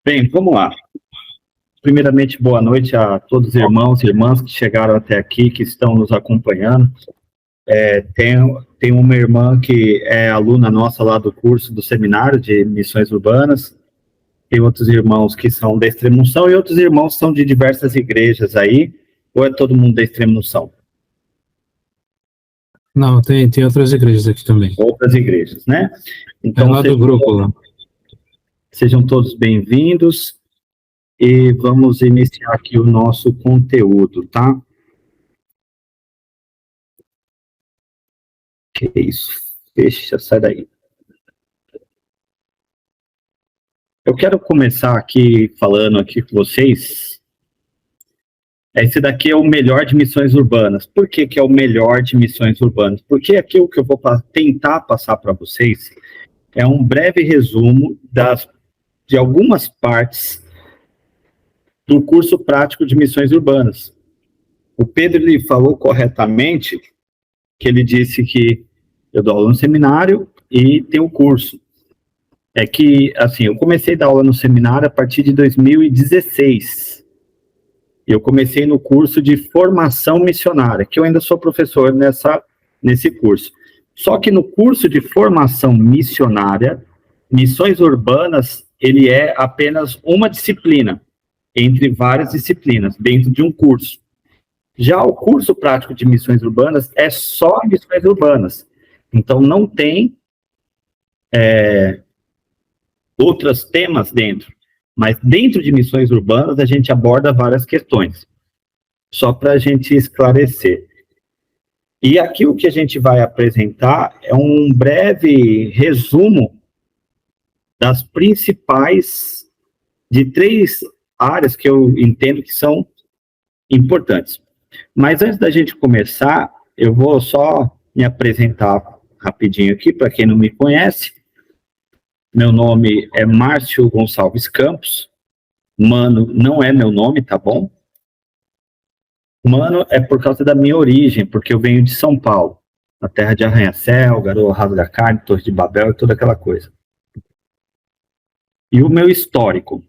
Bem, vamos lá. Primeiramente, boa noite a todos os irmãos e irmãs que chegaram até aqui, que estão nos acompanhando. Tem uma irmã que é aluna nossa lá do curso do seminário de missões urbanas, tem outros irmãos que são da Extrema-Unção e outros irmãos que são de diversas igrejas aí, ou é todo mundo da Extrema-Unção? Não, tem outras igrejas aqui também. Outras igrejas, né? Então, lá do grupo lá. Sejam todos bem-vindos e vamos iniciar aqui o nosso conteúdo, tá? Que isso? Fecha, sai daí. Eu quero começar aqui falando aqui com vocês. Esse daqui é o melhor de missões urbanas. Por que que é o melhor de missões urbanas? Porque aqui o que eu vou tentar passar para vocês é um breve resumo de algumas partes do curso prático de missões urbanas. O Pedro ele falou corretamente que ele disse que eu dou aula no seminário e tem o curso. É que, assim, eu comecei a dar aula no seminário a partir de 2016. Eu comecei no curso de formação missionária, que eu ainda sou professor nesse curso. Só que no curso de formação missionária, missões urbanas, ele é apenas uma disciplina, entre várias disciplinas, dentro de um curso. Já o curso prático de missões urbanas é só missões urbanas. Então, não tem outros temas dentro. Mas dentro de missões urbanas, a gente aborda várias questões. Só para a gente esclarecer. E aqui o que a gente vai apresentar é um breve resumo das principais, de 3 áreas que eu entendo que são importantes. Mas antes da gente começar, eu vou só me apresentar rapidinho aqui, para quem não me conhece. Meu nome é Márcio Gonçalves Campos. Mano não é meu nome, tá bom? Mano é por causa da minha origem, porque eu venho de São Paulo, a terra de Arranha-Céu, Garoa Raso da Carne, Torre de Babel e toda aquela coisa. E o meu histórico?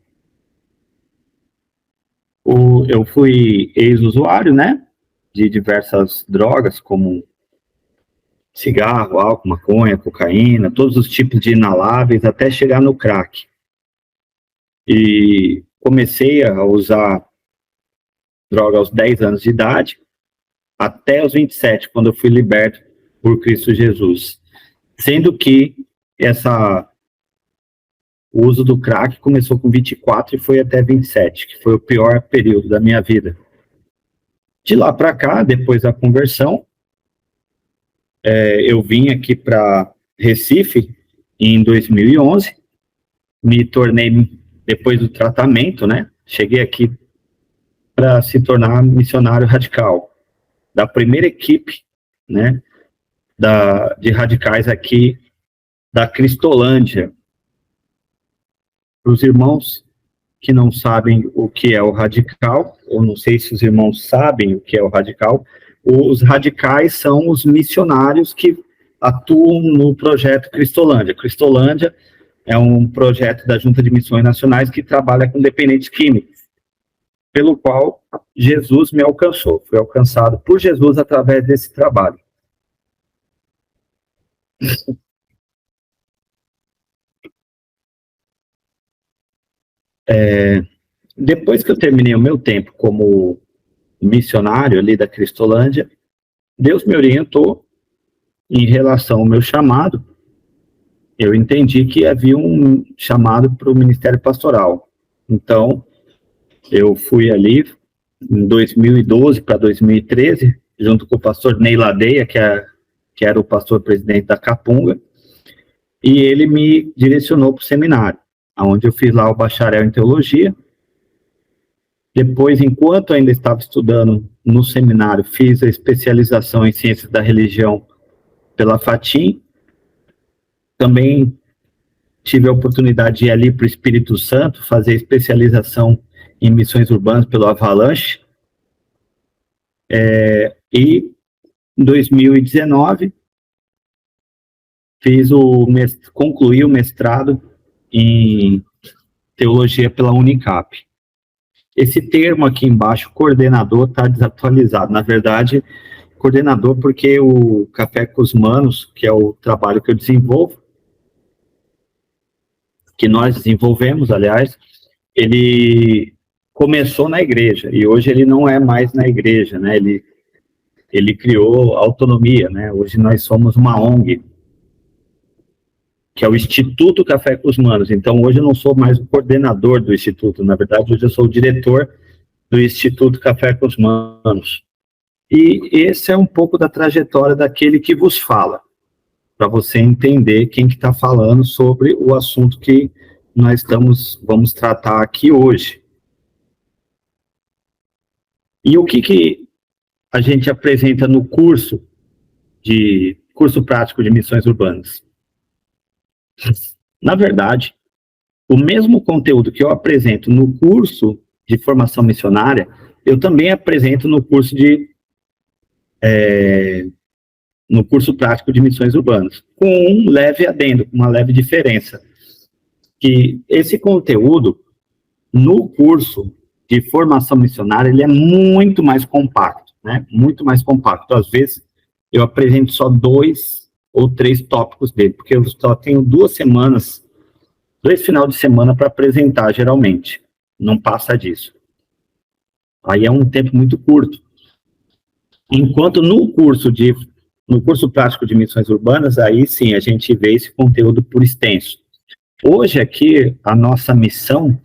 Eu fui ex-usuário, né? De diversas drogas, como cigarro, álcool, maconha, cocaína, todos os tipos de inaláveis, até chegar no crack. E comecei a usar droga aos 10 anos de idade, até os 27, quando eu fui liberto por Cristo Jesus. Sendo que o uso do crack começou com 24 e foi até 27, que foi o pior período da minha vida. De lá para cá, depois da conversão, eu vim aqui para Recife em 2011, me tornei, depois do tratamento, né? Cheguei aqui para se tornar missionário radical, da primeira equipe, né? De radicais aqui da Cristolândia. Para os irmãos que não sabem o que é o radical, ou não sei se os irmãos sabem o que é o radical, os radicais são os missionários que atuam no projeto Cristolândia. Cristolândia é um projeto da Junta de Missões Nacionais que trabalha com dependentes químicos, pelo qual Jesus me alcançou. Fui alcançado por Jesus através desse trabalho. Depois que eu terminei o meu tempo como missionário ali da Cristolândia, Deus me orientou em relação ao meu chamado. Eu entendi que havia um chamado para o ministério pastoral. Então, eu fui ali em 2012 para 2013, junto com o pastor Ney Ladeia, que era o pastor presidente da Capunga, e ele me direcionou para o seminário, onde eu fiz lá o bacharel em teologia. Depois, enquanto ainda estava estudando no seminário, fiz a especialização em ciências da religião pela FATIM. Também tive a oportunidade de ir ali para o Espírito Santo, fazer especialização em missões urbanas pelo Avalanche. E em 2019, concluí o mestrado em teologia pela Unicap. Esse termo aqui embaixo, coordenador, está desatualizado. Na verdade, coordenador porque o Café com os Manos, que é o trabalho que eu desenvolvo, que nós desenvolvemos, aliás, ele começou na igreja, e hoje ele não é mais na igreja, né? Ele criou autonomia, né? Hoje nós somos uma ONG, que é o Instituto Café com os Manos. Então, hoje eu não sou mais o coordenador do Instituto, na verdade, hoje eu sou o diretor do Instituto Café com os Manos. E esse é um pouco da trajetória daquele que vos fala, para você entender quem que está falando sobre o assunto que nós vamos tratar aqui hoje. E o que a gente apresenta no curso prático de missões urbanas? Na verdade, o mesmo conteúdo que eu apresento no curso de formação missionária, eu também apresento no curso prático de missões urbanas, com um leve adendo, com uma leve diferença, que esse conteúdo no curso de formação missionária, ele é muito mais compacto, né? Muito mais compacto. Às vezes, eu apresento só 2 ou 3 tópicos dele, porque eu só tenho 2 final de semana para apresentar, geralmente. Não passa disso. Aí é um tempo muito curto. Enquanto no curso prático de missões urbanas, aí sim, a gente vê esse conteúdo por extenso. Hoje aqui, a nossa missão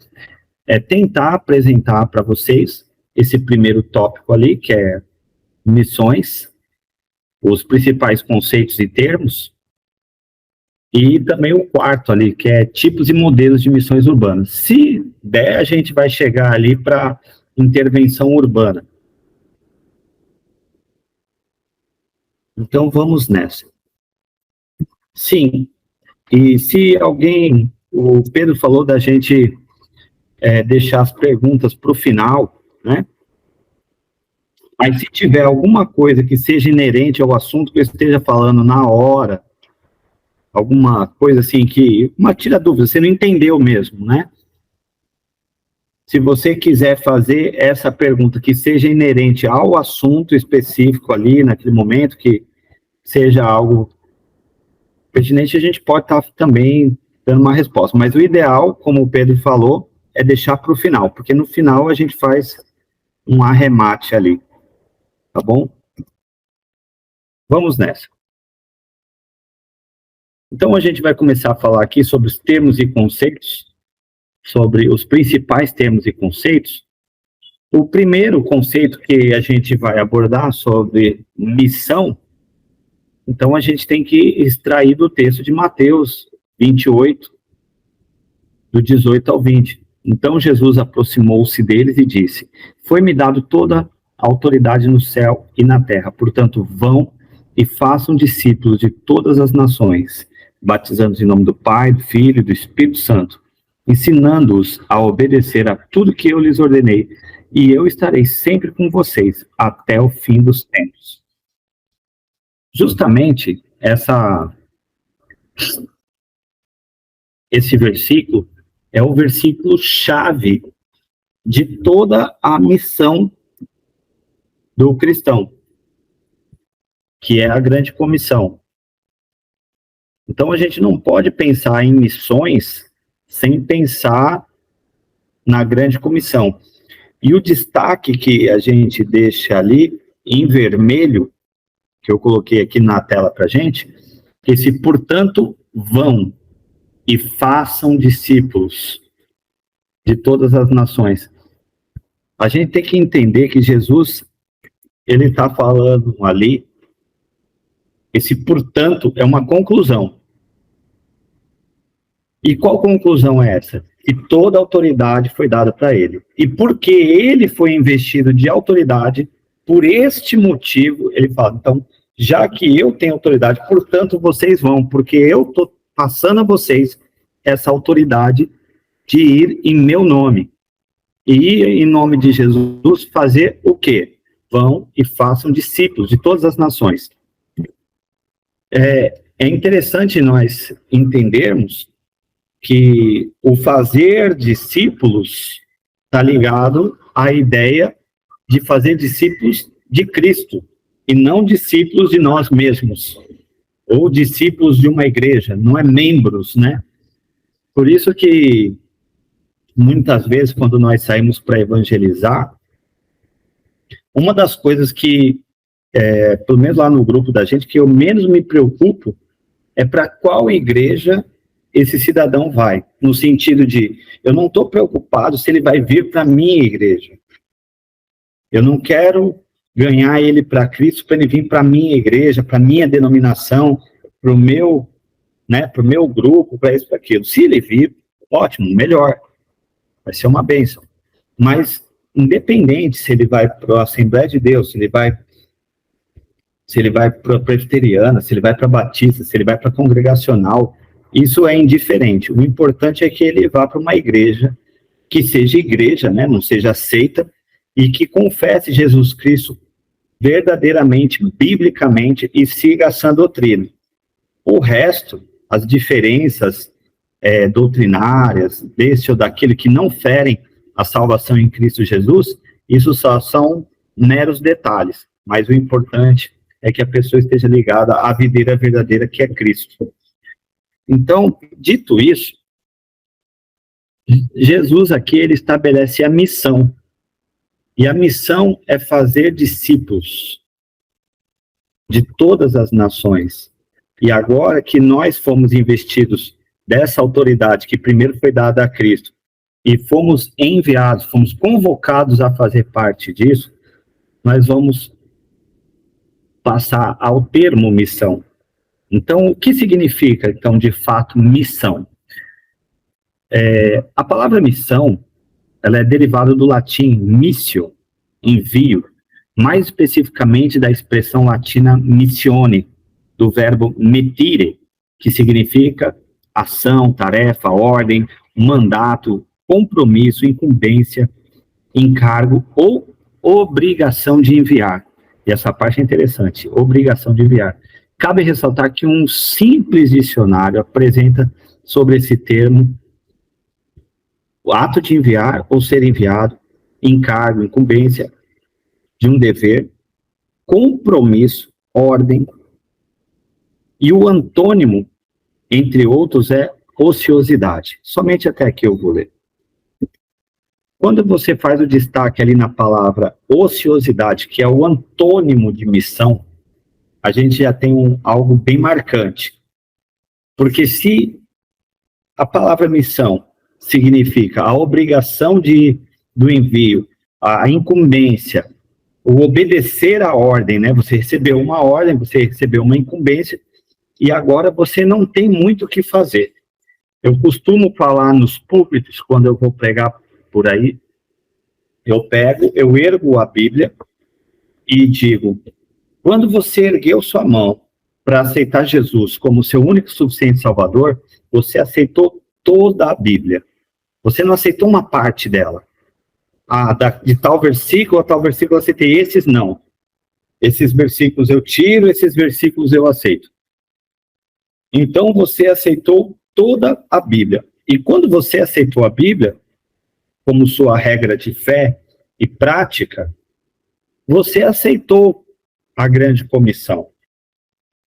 é tentar apresentar para vocês esse primeiro tópico ali, que é missões, os principais conceitos e termos, e também o quarto ali, que é tipos e modelos de missões urbanas. Se der, a gente vai chegar ali para intervenção urbana. Então, vamos nessa. Sim, e se alguém, o Pedro falou da gente deixar as perguntas para o final, né? Mas se tiver alguma coisa que seja inerente ao assunto que eu esteja falando na hora, alguma coisa assim uma tira dúvida, você não entendeu mesmo, né? Se você quiser fazer essa pergunta que seja inerente ao assunto específico ali, naquele momento, que seja algo pertinente, a gente pode estar também dando uma resposta. Mas o ideal, como o Pedro falou, é deixar para o final, porque no final a gente faz um arremate ali, tá bom? Vamos nessa. Então a gente vai começar a falar aqui sobre os termos e conceitos, sobre os principais termos e conceitos. O primeiro conceito que a gente vai abordar sobre missão, então a gente tem que extrair do texto de Mateus 28, do 18 ao 20. Então Jesus aproximou-se deles e disse: foi-me dado toda a autoridade no céu e na terra, portanto vão e façam discípulos de todas as nações, batizando-os em nome do Pai, do Filho e do Espírito Santo, ensinando-os a obedecer a tudo que eu lhes ordenei, e eu estarei sempre com vocês até o fim dos tempos. Justamente esse versículo é o versículo chave de toda a missão do cristão, que é a grande comissão. Então a gente não pode pensar em missões sem pensar na grande comissão. E o destaque que a gente deixa ali em vermelho, que eu coloquei aqui na tela para a gente, esse portanto vão e façam discípulos de todas as nações. A gente tem que entender que Jesus, ele está falando ali, esse portanto é uma conclusão. E qual conclusão é essa? Que toda autoridade foi dada para ele. E porque ele foi investido de autoridade, por este motivo, ele fala, então, já que eu tenho autoridade, portanto vocês vão, porque eu estou passando a vocês essa autoridade de ir em meu nome. E ir em nome de Jesus fazer o quê? Vão e façam discípulos de todas as nações. É interessante nós entendermos que o fazer discípulos está ligado à ideia de fazer discípulos de Cristo, e não discípulos de nós mesmos, ou discípulos de uma igreja, não é membros, né? Por isso que, muitas vezes, quando nós saímos para evangelizar, uma das coisas que, pelo menos lá no grupo da gente, que eu menos me preocupo, é para qual igreja esse cidadão vai, no sentido de, eu não estou preocupado se ele vai vir para a minha igreja. Eu não quero ganhar ele para Cristo, para ele vir para a minha igreja, para a minha denominação, para o meu, né, para o meu grupo, para isso, para aquilo. Se ele vir, ótimo, melhor. Vai ser uma bênção. Mas, independente se ele vai para a Assembleia de Deus, se ele vai para a Presbiteriana, se ele vai para a Batista, se ele vai para a Congregacional, isso é indiferente. O importante é que ele vá para uma igreja que seja igreja, né, não seja seita, e que confesse Jesus Cristo verdadeiramente, biblicamente, e siga essa doutrina. O resto, as diferenças doutrinárias, desse ou daquele que não ferem a salvação em Cristo Jesus, isso só são meros detalhes, mas o importante é que a pessoa esteja ligada à videira verdadeira, que é Cristo. Então, dito isso, Jesus aqui, ele estabelece a missão. E a missão é fazer discípulos de todas as nações. E agora que nós fomos investidos dessa autoridade que primeiro foi dada a Cristo, e fomos enviados, fomos convocados a fazer parte disso, nós vamos passar ao termo missão. Então, o que significa, então, de fato, missão? A palavra missão, ela é derivada do latim missio, envio, mais especificamente da expressão latina missione, do verbo mettire, que significa ação, tarefa, ordem, mandato, compromisso, incumbência, encargo ou obrigação de enviar. E essa parte é interessante, obrigação de enviar. Cabe ressaltar que um simples dicionário apresenta sobre esse termo o ato de enviar ou ser enviado, encargo, incumbência de um dever, compromisso, ordem, e o antônimo, entre outros, é ociosidade. Somente até aqui eu vou ler. Quando você faz o destaque ali na palavra ociosidade, que é o antônimo de missão, a gente já tem algo bem marcante. Porque se a palavra missão significa a obrigação do envio, a incumbência, o obedecer à ordem, né? Você recebeu uma ordem, você recebeu uma incumbência, e agora você não tem muito o que fazer. Eu costumo falar nos púlpitos, quando eu vou pregar por aí, eu ergo a Bíblia e digo, quando você ergueu sua mão para aceitar Jesus como seu único e suficiente Salvador, você aceitou toda a Bíblia. Você não aceitou uma parte dela. De tal versículo a tal versículo eu aceitei, esses não. Esses versículos eu tiro, esses versículos eu aceito. Então você aceitou toda a Bíblia. E quando você aceitou a Bíblia, como sua regra de fé e prática, você aceitou a grande comissão.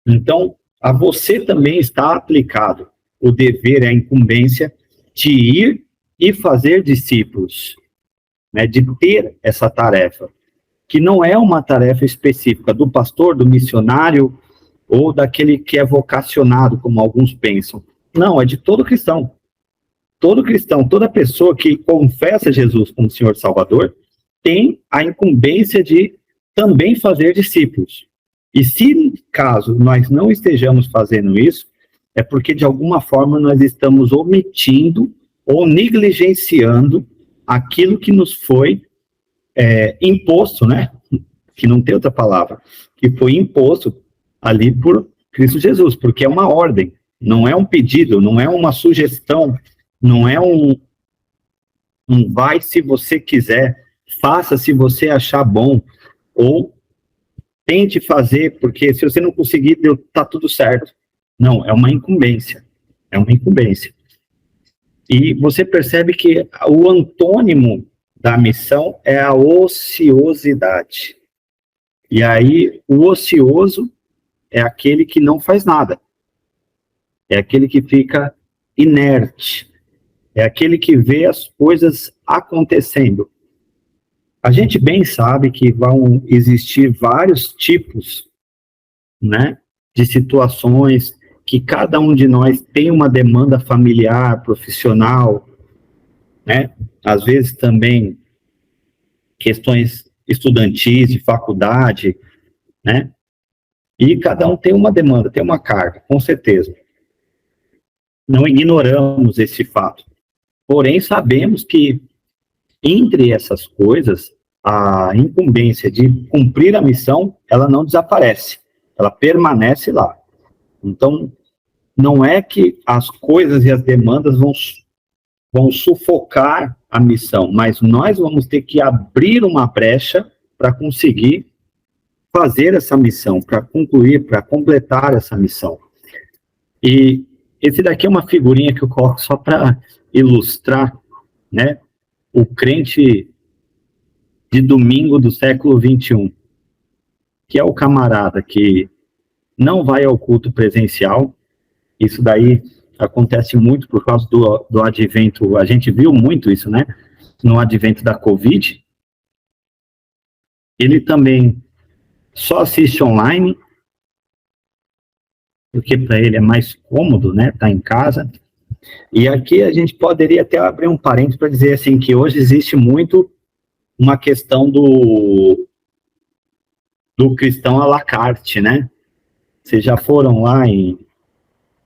Então, a você também está aplicado o dever, a incumbência de ir e fazer discípulos, né, de ter essa tarefa, que não é uma tarefa específica do pastor, do missionário, ou daquele que é vocacionado, como alguns pensam. Não, é de todo cristão. Todo cristão, toda pessoa que confessa Jesus como Senhor Salvador, tem a incumbência de também fazer discípulos. E se, caso nós não estejamos fazendo isso, é porque de alguma forma nós estamos omitindo ou negligenciando aquilo que nos foi imposto, né? Que não tem outra palavra, que foi imposto ali por Cristo Jesus, porque é uma ordem, não é um pedido, não é uma sugestão, não é um vai se você quiser, faça se você achar bom, ou tente fazer, porque se você não conseguir, tá tudo certo. Não, é uma incumbência. É uma incumbência. E você percebe que o antônimo da missão é a ociosidade. E aí, o ocioso é aquele que não faz nada. É aquele que fica inerte. É aquele que vê as coisas acontecendo. A gente bem sabe que vão existir vários tipos, né, de situações que cada um de nós tem uma demanda familiar, profissional, né? Às vezes também questões estudantis, de faculdade, né? E cada um tem uma demanda, tem uma carga, com certeza. Não ignoramos esse fato. Porém, sabemos que, entre essas coisas, a incumbência de cumprir a missão, ela não desaparece. Ela permanece lá. Então, não é que as coisas e as demandas vão sufocar a missão, mas nós vamos ter que abrir uma brecha para conseguir fazer essa missão, para concluir, para completar essa missão. E esse daqui é uma figurinha que eu coloco só para ilustrar, né, o crente de domingo do século XXI, que é o camarada que não vai ao culto presencial. Isso daí acontece muito por causa do advento, a gente viu muito isso, né, no advento da Covid. Ele também só assiste online, porque para ele é mais cômodo, né, tá em casa. E aqui a gente poderia até abrir um parênteses para dizer assim, que hoje existe muito uma questão do cristão à la carte, né? Vocês já foram lá em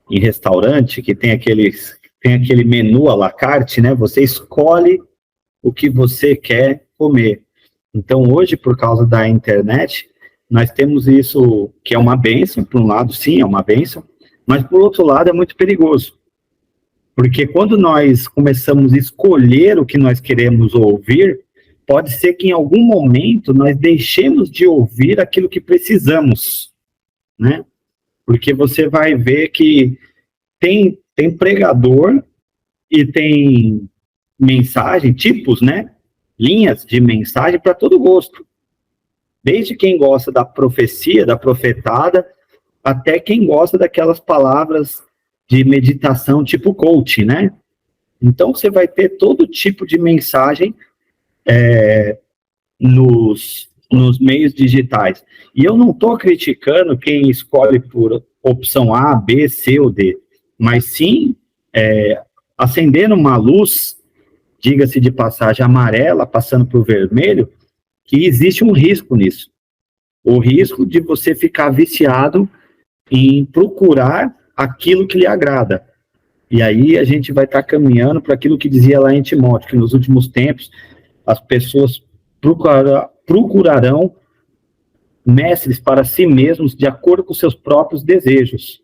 restaurante que tem aquele menu à la carte, né? Você escolhe o que você quer comer. Então, hoje, por causa da internet, nós temos isso, que é uma bênção, por um lado, sim, é uma bênção, mas, por outro lado, é muito perigoso. Porque quando nós começamos a escolher o que nós queremos ouvir, pode ser que em algum momento nós deixemos de ouvir aquilo que precisamos, né? Porque você vai ver que tem pregador e tem mensagem, tipos, né? Linhas de mensagem para todo gosto. Desde quem gosta da profecia, da profetada, até quem gosta daquelas palavras de meditação tipo coaching, né? Então, você vai ter todo tipo de mensagem nos meios digitais. E eu não estou criticando quem escolhe por opção A, B, C ou D, mas sim acendendo uma luz, diga-se de passagem, amarela, passando para o vermelho, que existe um risco nisso. O risco de você ficar viciado em procurar aquilo que lhe agrada. E aí a gente vai estar caminhando para aquilo que dizia lá em Timóteo, que nos últimos tempos as pessoas procurarão mestres para si mesmos de acordo com seus próprios desejos,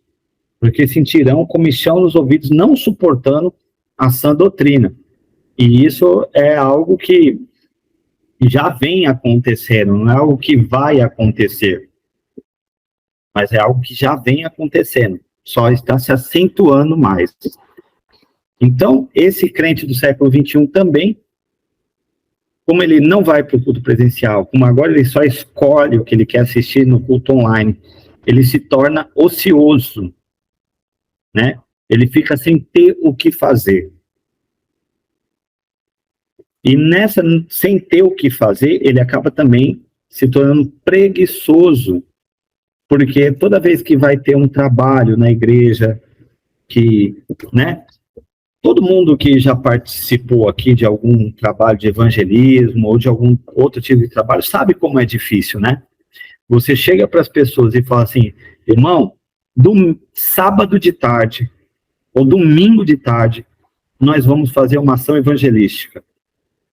porque sentirão comichão nos ouvidos, não suportando a sã doutrina. E isso é algo que já vem acontecendo, não é algo que vai acontecer, mas é algo que já vem acontecendo, só está se acentuando mais. Então, esse crente do século XXI também, como ele não vai para o culto presencial, como agora ele só escolhe o que ele quer assistir no culto online, ele se torna ocioso, né? Ele fica sem ter o que fazer. E sem ter o que fazer, ele acaba também se tornando preguiçoso, porque toda vez que vai ter um trabalho na igreja, que, né, todo mundo que já participou aqui de algum trabalho de evangelismo ou de algum outro tipo de trabalho sabe como é difícil, né? Você chega para as pessoas e fala assim, irmão, sábado de tarde ou domingo de tarde, nós vamos fazer uma ação evangelística.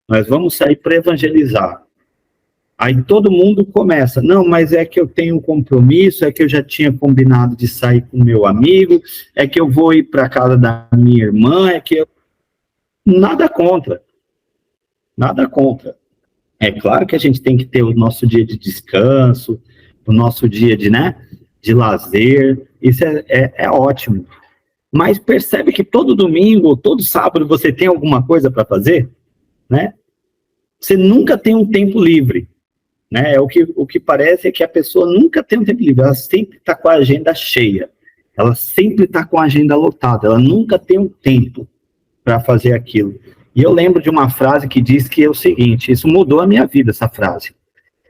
Nós vamos sair para evangelizar. Aí todo mundo começa, não, mas é que eu tenho um compromisso, é que eu já tinha combinado de sair com meu amigo, é que eu vou ir para a casa da minha irmã, é que eu... Nada contra. Nada contra. É claro que a gente tem que ter o nosso dia de descanso, o nosso dia de lazer, isso é ótimo. mas percebe que todo domingo ou todo sábado você tem alguma coisa para fazer, né? Você nunca tem um tempo livre, né? O que parece é que a pessoa nunca tem um tempo livre, ela sempre está com a agenda cheia, ela sempre está com a agenda lotada, ela nunca tem um tempo para fazer aquilo. E eu lembro de uma frase que diz que é o seguinte, isso mudou a minha vida, essa frase,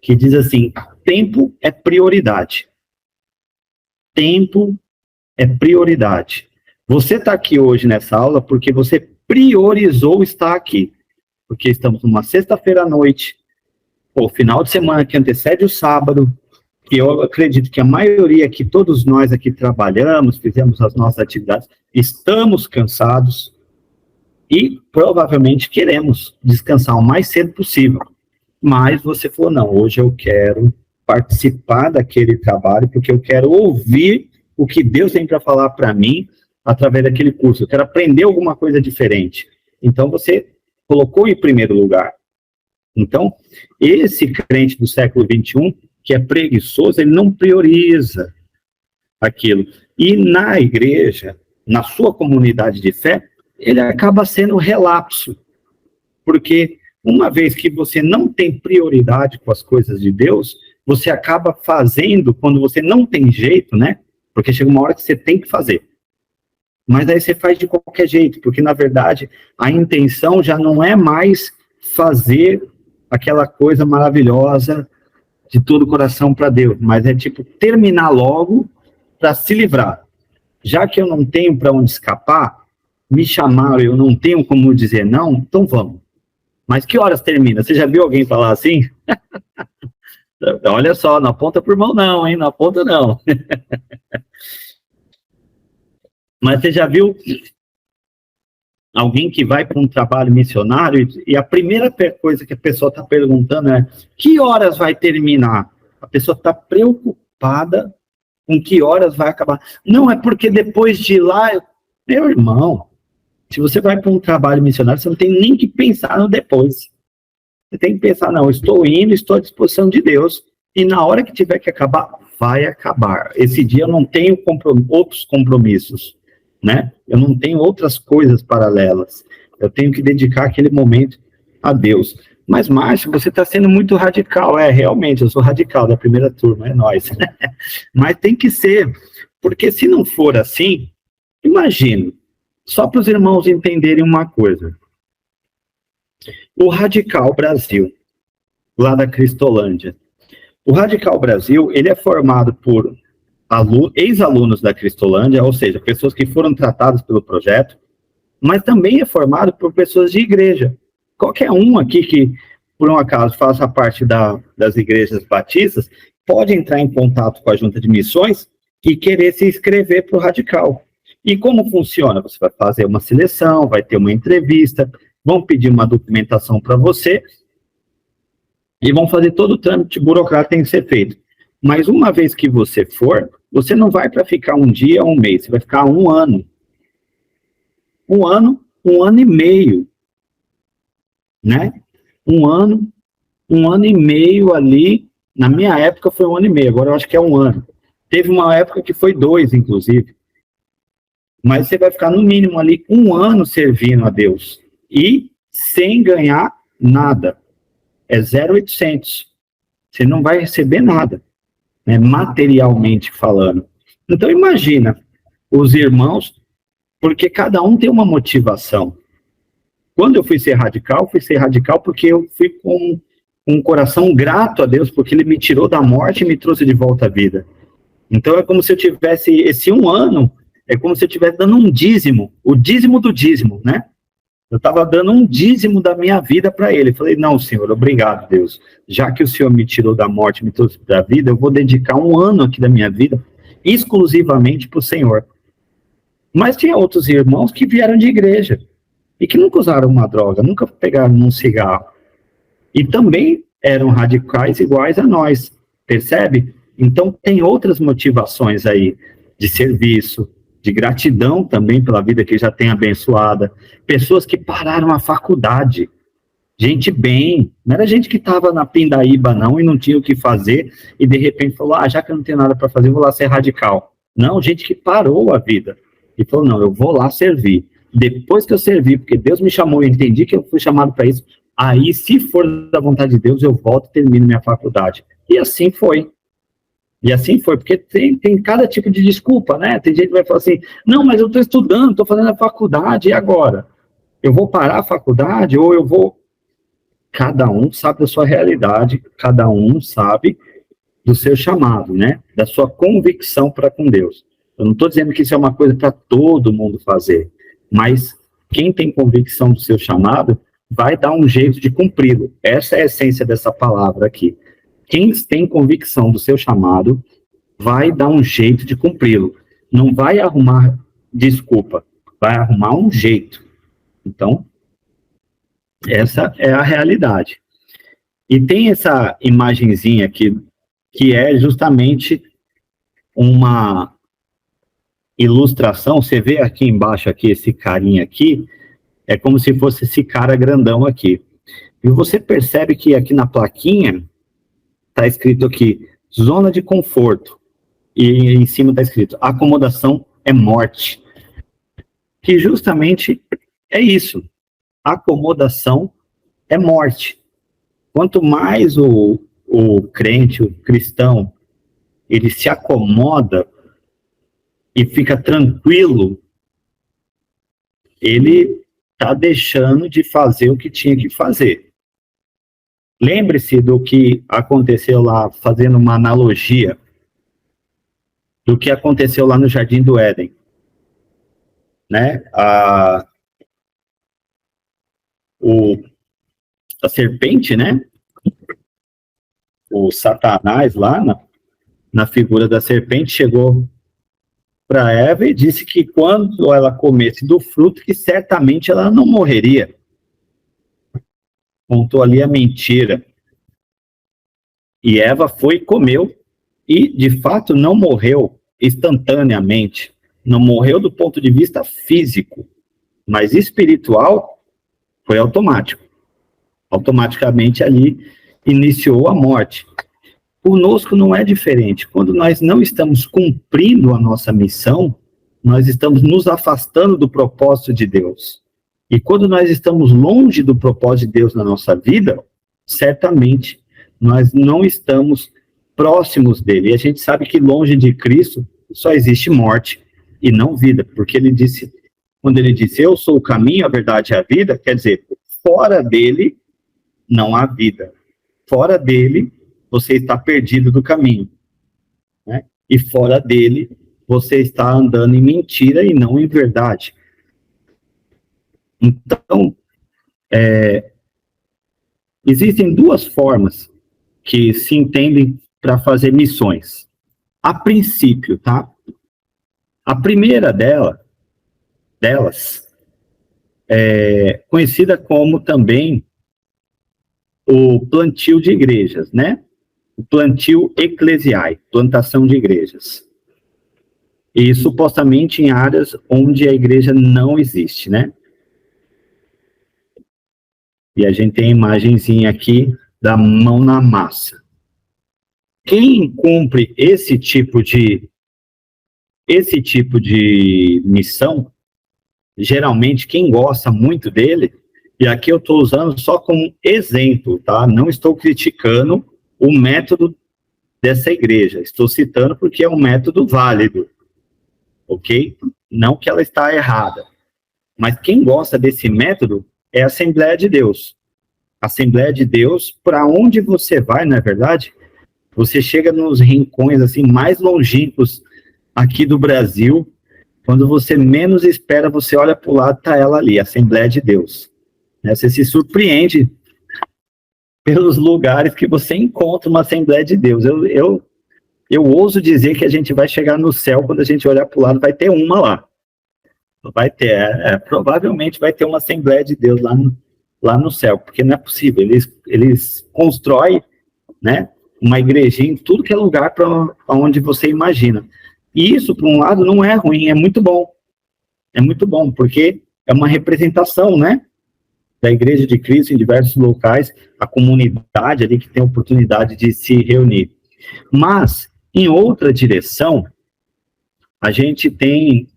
que diz assim: tempo é prioridade. Tempo é prioridade. Você está aqui hoje nessa aula porque você priorizou estar aqui. Porque estamos numa sexta-feira à noite, ou final de semana que antecede o sábado, que eu acredito que a maioria aqui, todos nós aqui trabalhamos, fizemos as nossas atividades, estamos cansados e provavelmente queremos descansar o mais cedo possível. Mas você falou, não, hoje eu quero participar daquele trabalho, porque eu quero ouvir o que Deus tem para falar para mim através daquele curso, eu quero aprender alguma coisa diferente. Então você colocou em primeiro lugar. Então, esse crente do século XXI, que é preguiçoso, ele não prioriza aquilo. E na igreja, na sua comunidade de fé, ele acaba sendo relapso. Porque uma vez que você não tem prioridade com as coisas de Deus, você acaba fazendo quando você não tem jeito, né? Porque chega uma hora que você tem que fazer. Mas aí você faz de qualquer jeito, porque na verdade a intenção já não é mais fazer aquela coisa maravilhosa de todo o coração para Deus, mas é tipo terminar logo para se livrar. Já que eu não tenho para onde escapar, me chamaram, eu não tenho como dizer não, então vamos. Mas que horas termina? Você já viu alguém falar assim? Olha só, não aponta por mão não, hein? Não aponta não. Mas você já viu alguém que vai para um trabalho missionário e a primeira coisa que a pessoa está perguntando é: que horas vai terminar? A pessoa está preocupada com que horas vai acabar. Não, é porque depois de lá... Meu irmão, se você vai para um trabalho missionário, você não tem nem que pensar no depois. Você tem que pensar, não, estou indo, estou à disposição de Deus, e na hora que tiver que acabar, vai acabar. Esse dia eu não tenho outros compromissos, né? Eu não tenho outras coisas paralelas. Eu tenho que dedicar aquele momento a Deus. Mas, Márcio, você está sendo muito radical. Realmente, eu sou radical da primeira turma, é nóis. Mas tem que ser, porque se não for assim, imagina, só para os irmãos entenderem uma coisa. O Radical Brasil, lá da Cristolândia. O Radical Brasil, ele é formado por ex-alunos da Cristolândia, ou seja, pessoas que foram tratadas pelo projeto, mas também é formado por pessoas de igreja. Qualquer um aqui que, por um acaso, faça parte das igrejas batistas, pode entrar em contato com a Junta de Missões e querer se inscrever para o Radical. E como funciona? Você vai fazer uma seleção, vai ter uma entrevista, vão pedir uma documentação para você e vão fazer todo o trâmite burocrático que tem que ser feito. Mas uma vez que você for, você não vai para ficar um dia ou um mês, você vai ficar um ano. Um ano e meio. Né? Um ano e meio ali. Na minha época foi 1 ano e meio, agora eu acho que é 1 ano. Teve uma época que foi 2, inclusive. Mas você vai ficar no mínimo ali 1 ano servindo a Deus. E sem ganhar nada. É 0,800. Você não vai receber nada, né, materialmente falando. Então imagina os irmãos, porque cada um tem uma motivação. Quando eu fui ser radical porque eu fui com um coração grato a Deus, porque Ele me tirou da morte e me trouxe de volta à vida. Então é como se eu tivesse esse 1 ano, é como se eu estivesse dando um dízimo, o dízimo do dízimo, né? Eu estava dando um dízimo da minha vida para Ele. Falei, não, Senhor, obrigado, Deus. Já que o Senhor me tirou da morte, me trouxe da vida, eu vou dedicar 1 ano aqui da minha vida exclusivamente para o Senhor. Mas tinha outros irmãos que vieram de igreja e que nunca usaram uma droga, nunca pegaram um cigarro. E também eram radicais iguais a nós, percebe? Então tem outras motivações aí de serviço, de gratidão também pela vida que já tem abençoada. Pessoas que pararam a faculdade. Gente bem. Não era gente que estava na pindaíba, não, e não tinha o que fazer, e de repente falou, já que eu não tenho nada para fazer, eu vou lá ser radical. Não, gente que parou a vida. e falou, não, eu vou lá servir. Depois que eu servi, porque Deus me chamou, eu entendi que eu fui chamado para isso, aí, se for da vontade de Deus, eu volto e termino minha faculdade. E assim foi. E assim foi, porque tem cada tipo de desculpa, né? Tem gente que vai falar assim, não, mas eu estou estudando, estou fazendo a faculdade, e agora? Eu vou parar a faculdade ou eu vou... Cada um sabe da sua realidade, cada um sabe do seu chamado, né? Da sua convicção para com Deus. Eu não estou dizendo que isso é uma coisa para todo mundo fazer, mas quem tem convicção do seu chamado vai dar um jeito de cumpri-lo. Essa é a essência dessa palavra aqui. Quem tem convicção do seu chamado vai dar um jeito de cumpri-lo. Não vai arrumar desculpa, vai arrumar um jeito. Então, essa é a realidade. E tem essa imagenzinha aqui, que é justamente uma ilustração. Você vê aqui embaixo, aqui, esse carinha aqui, é como se fosse esse cara grandão aqui. E você percebe que aqui na plaquinha está escrito aqui, zona de conforto. E em cima está escrito, acomodação é morte. Que justamente é isso. Acomodação é morte. Quanto mais o crente, o cristão, ele se acomoda e fica tranquilo, ele está deixando de fazer o que tinha que fazer. Lembre-se do que aconteceu lá, fazendo uma analogia, do que aconteceu lá no Jardim do Éden. Né? A serpente, né? O Satanás lá, na figura da serpente, chegou para Eva e disse que quando ela comesse do fruto, que certamente ela não morreria. Contou ali a mentira. E Eva foi e comeu, e de fato não morreu instantaneamente. Não morreu do ponto de vista físico, mas espiritual foi automático. Automaticamente ali iniciou a morte. Conosco não é diferente. Quando nós não estamos cumprindo a nossa missão, nós estamos nos afastando do propósito de Deus. E quando nós estamos longe do propósito de Deus na nossa vida, certamente nós não estamos próximos dele. E a gente sabe que longe de Cristo só existe morte e não vida, porque ele disse, quando ele disse, eu sou o caminho, a verdade e a vida, quer dizer, fora dele não há vida. Fora dele, você está perdido do caminho. Né? E fora dele, você está andando em mentira e não em verdade. Então, existem duas formas que se entendem para fazer missões. A princípio, tá? A primeira delas é conhecida como também o plantio de igrejas, né? O plantio eclesiai, plantação de igrejas. E supostamente em áreas onde a igreja não existe, né? E a gente tem a imagenzinha aqui da mão na massa. Quem cumpre esse tipo de missão, geralmente quem gosta muito dele, e aqui eu estou usando só como exemplo, tá? Não estou criticando o método dessa igreja, estou citando porque é um método válido, ok? Não que ela está errada, mas quem gosta desse método é a Assembleia de Deus. A Assembleia de Deus, para onde você vai, não é verdade? Você chega nos rincões assim mais longínquos aqui do Brasil, quando você menos espera, você olha para o lado, está ela ali, a Assembleia de Deus. Você se surpreende pelos lugares que você encontra uma Assembleia de Deus. Eu ouso dizer que a gente vai chegar no céu, quando a gente olhar para o lado, vai ter uma lá. Vai ter, provavelmente vai ter uma Assembleia de Deus lá no céu, porque não é possível. Eles constroem, né, uma igrejinha em tudo que é lugar para onde você imagina. E isso, por um lado, não é ruim, é muito bom. É muito bom, porque é uma representação, né, da Igreja de Cristo em diversos locais, a comunidade ali que tem a oportunidade de se reunir. Mas, em outra direção, a gente tem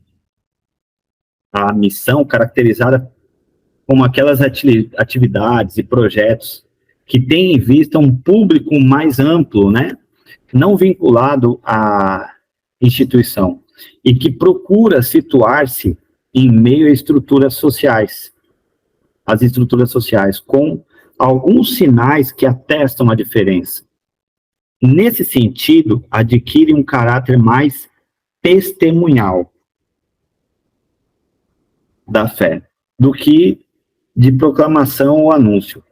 a missão caracterizada como aquelas atividades e projetos que têm em vista um público mais amplo, né? Não vinculado à instituição, e que procura situar-se em meio a estruturas sociais, as estruturas sociais, com alguns sinais que atestam a diferença. Nesse sentido, adquire um caráter mais testemunhal da fé, do que de proclamação ou anúncio,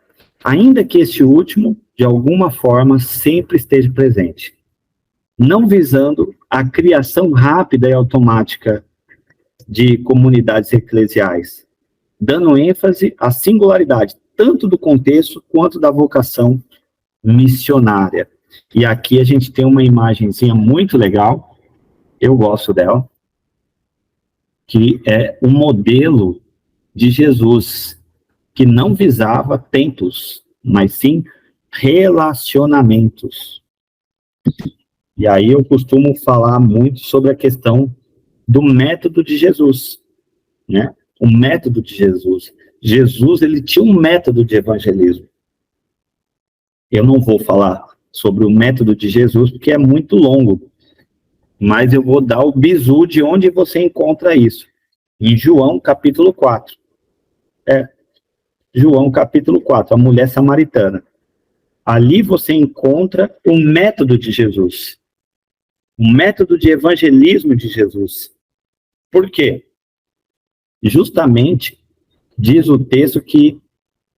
ainda que este último, de alguma forma, sempre esteja presente, não visando a criação rápida e automática de comunidades eclesiais, dando ênfase à singularidade, tanto do contexto quanto da vocação missionária. E aqui a gente tem uma imagenzinha muito legal, eu gosto dela, que é um modelo de Jesus, que não visava templos, mas sim relacionamentos. E aí eu costumo falar muito sobre a questão do método de Jesus, né? O método de Jesus. Jesus, ele tinha um método de evangelismo. Eu não vou falar sobre o método de Jesus, porque é muito longo, mas eu vou dar o bizu de onde você encontra isso. Em João, capítulo 4. João, capítulo 4, a mulher samaritana. Ali você encontra o método de Jesus. O método de evangelismo de Jesus. Por quê? Justamente, diz o texto que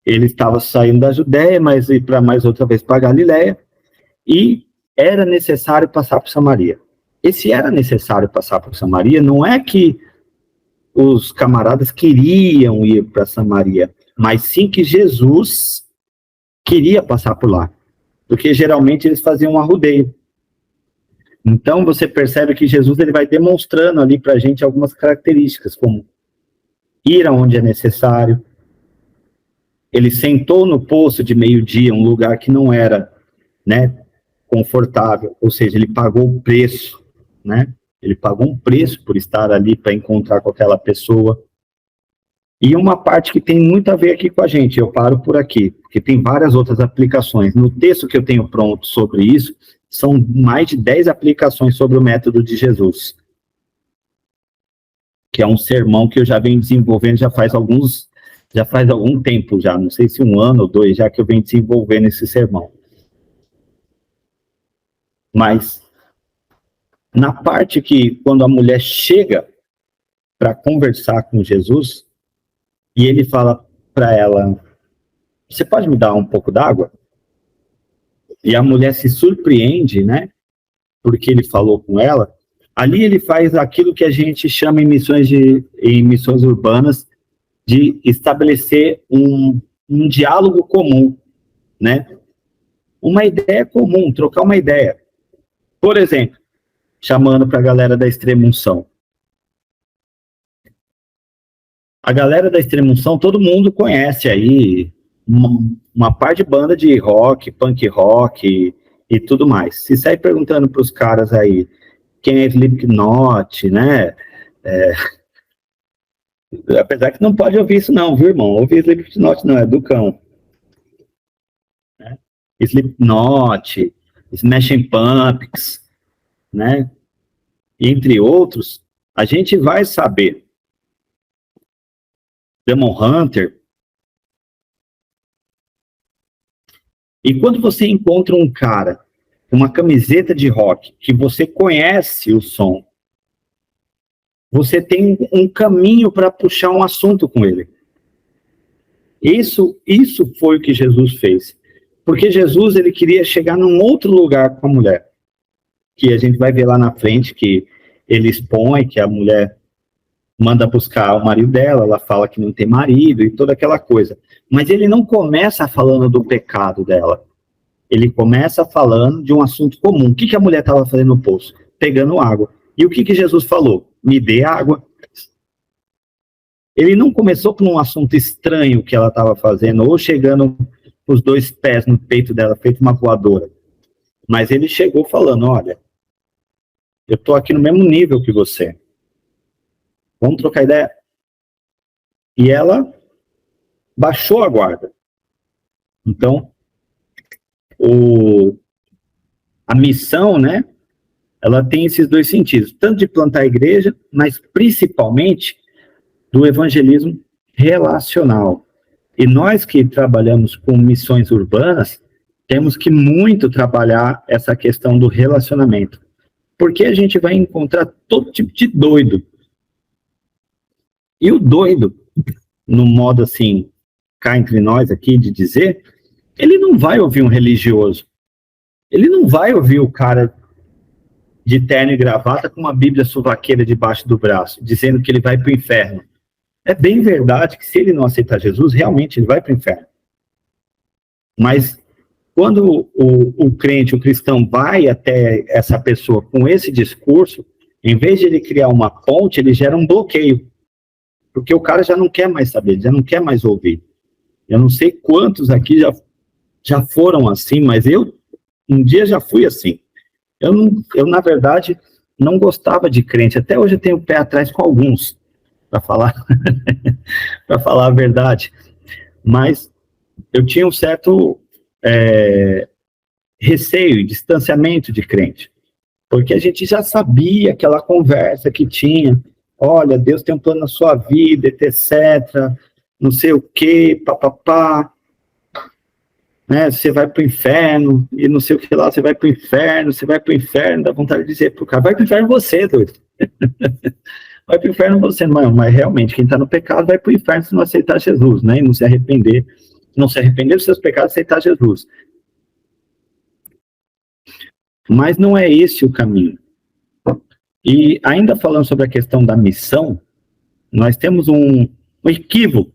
ele estava saindo da Judéia, mas ir para mais outra vez para Galiléia, e era necessário passar por Samaria. Esse era necessário passar por Samaria, não é que os camaradas queriam ir para Samaria, mas sim que Jesus queria passar por lá, porque geralmente eles faziam um arrodeio. Então você percebe que Jesus ele vai demonstrando ali para a gente algumas características, como ir aonde é necessário. Ele sentou no poço de meio-dia, um lugar que não era, né, confortável, ou seja, ele pagou o preço, né? Ele pagou um preço por estar ali para encontrar com aquela pessoa. E uma parte que tem muito a ver aqui com a gente, eu paro por aqui, porque tem várias outras aplicações. No texto que eu tenho pronto sobre isso, são mais de 10 aplicações sobre o método de Jesus, que é um sermão que eu já venho desenvolvendo já faz algum tempo já, não sei se 1 ano ou 2 já que eu venho desenvolvendo esse sermão. Mas, na parte que, quando a mulher chega para conversar com Jesus, e ele fala para ela, você pode me dar um pouco d'água? E a mulher se surpreende, né? Porque ele falou com ela. Ali ele faz aquilo que a gente chama em missões urbanas de estabelecer um diálogo comum, né? Uma ideia comum, trocar uma ideia. Por exemplo, chamando para a galera da Extrema-Unção. A galera da Extrema-Unção, todo mundo conhece aí uma par de banda de rock, punk rock e tudo mais. Se sair perguntando para os caras aí quem é Slipknot, né? Apesar que não pode ouvir isso não, viu, irmão? Ouvir Slipknot não, é do cão. Né? Slipknot, Smashing Pumpkins, né? Entre outros, a gente vai saber. Demon Hunter. E quando você encontra um cara com uma camiseta de rock, que você conhece o som, você tem um caminho para puxar um assunto com ele. Isso foi o que Jesus fez. Porque Jesus ele queria chegar num outro lugar com a mulher. Que a gente vai ver lá na frente, que ele expõe que a mulher manda buscar o marido dela, ela fala que não tem marido e toda aquela coisa. Mas ele não começa falando do pecado dela. Ele começa falando de um assunto comum. O que a mulher estava fazendo no poço? Pegando água. E o que Jesus falou? Me dê água. Ele não começou com um assunto estranho que ela estava fazendo, ou chegando com os 2 pés no peito dela, feito uma voadora. Mas ele chegou falando, olha, eu estou aqui no mesmo nível que você. Vamos trocar ideia? e ela baixou a guarda. Então, a missão, né, ela tem esses dois sentidos, tanto de plantar a igreja, mas principalmente do evangelismo relacional. E nós que trabalhamos com missões urbanas, temos que muito trabalhar essa questão do relacionamento. Porque a gente vai encontrar todo tipo de doido. E o doido, no modo assim, cá entre nós aqui de dizer, ele não vai ouvir um religioso. Ele não vai ouvir o cara de terno e gravata com uma bíblia suvaqueira debaixo do braço, dizendo que ele vai para o inferno. É bem verdade que se ele não aceitar Jesus, realmente ele vai para o inferno. Mas quando o crente, o cristão vai até essa pessoa com esse discurso, em vez de ele criar uma ponte, ele gera um bloqueio. Porque o cara já não quer mais saber, já não quer mais ouvir. Eu não sei quantos aqui já foram assim, mas eu um dia já fui assim. Eu, na verdade, não gostava de crente. Até hoje eu tenho o pé atrás com alguns, para falar, para falar a verdade. Mas eu tinha um certo receio, distanciamento de crente. Porque a gente já sabia aquela conversa que tinha. Olha, Deus tem um plano na sua vida, etc. Não sei o quê, papapá. Né, você vai para o inferno, e não sei o que lá, você vai para o inferno, dá vontade de dizer pro cara, vai para o inferno você, doido. Vai para o inferno você, mas realmente, quem está no pecado vai para o inferno se não aceitar Jesus, né, e não se arrepender dos seus pecados, aceitar Jesus. Mas não é esse o caminho. E ainda falando sobre a questão da missão, nós temos um equívoco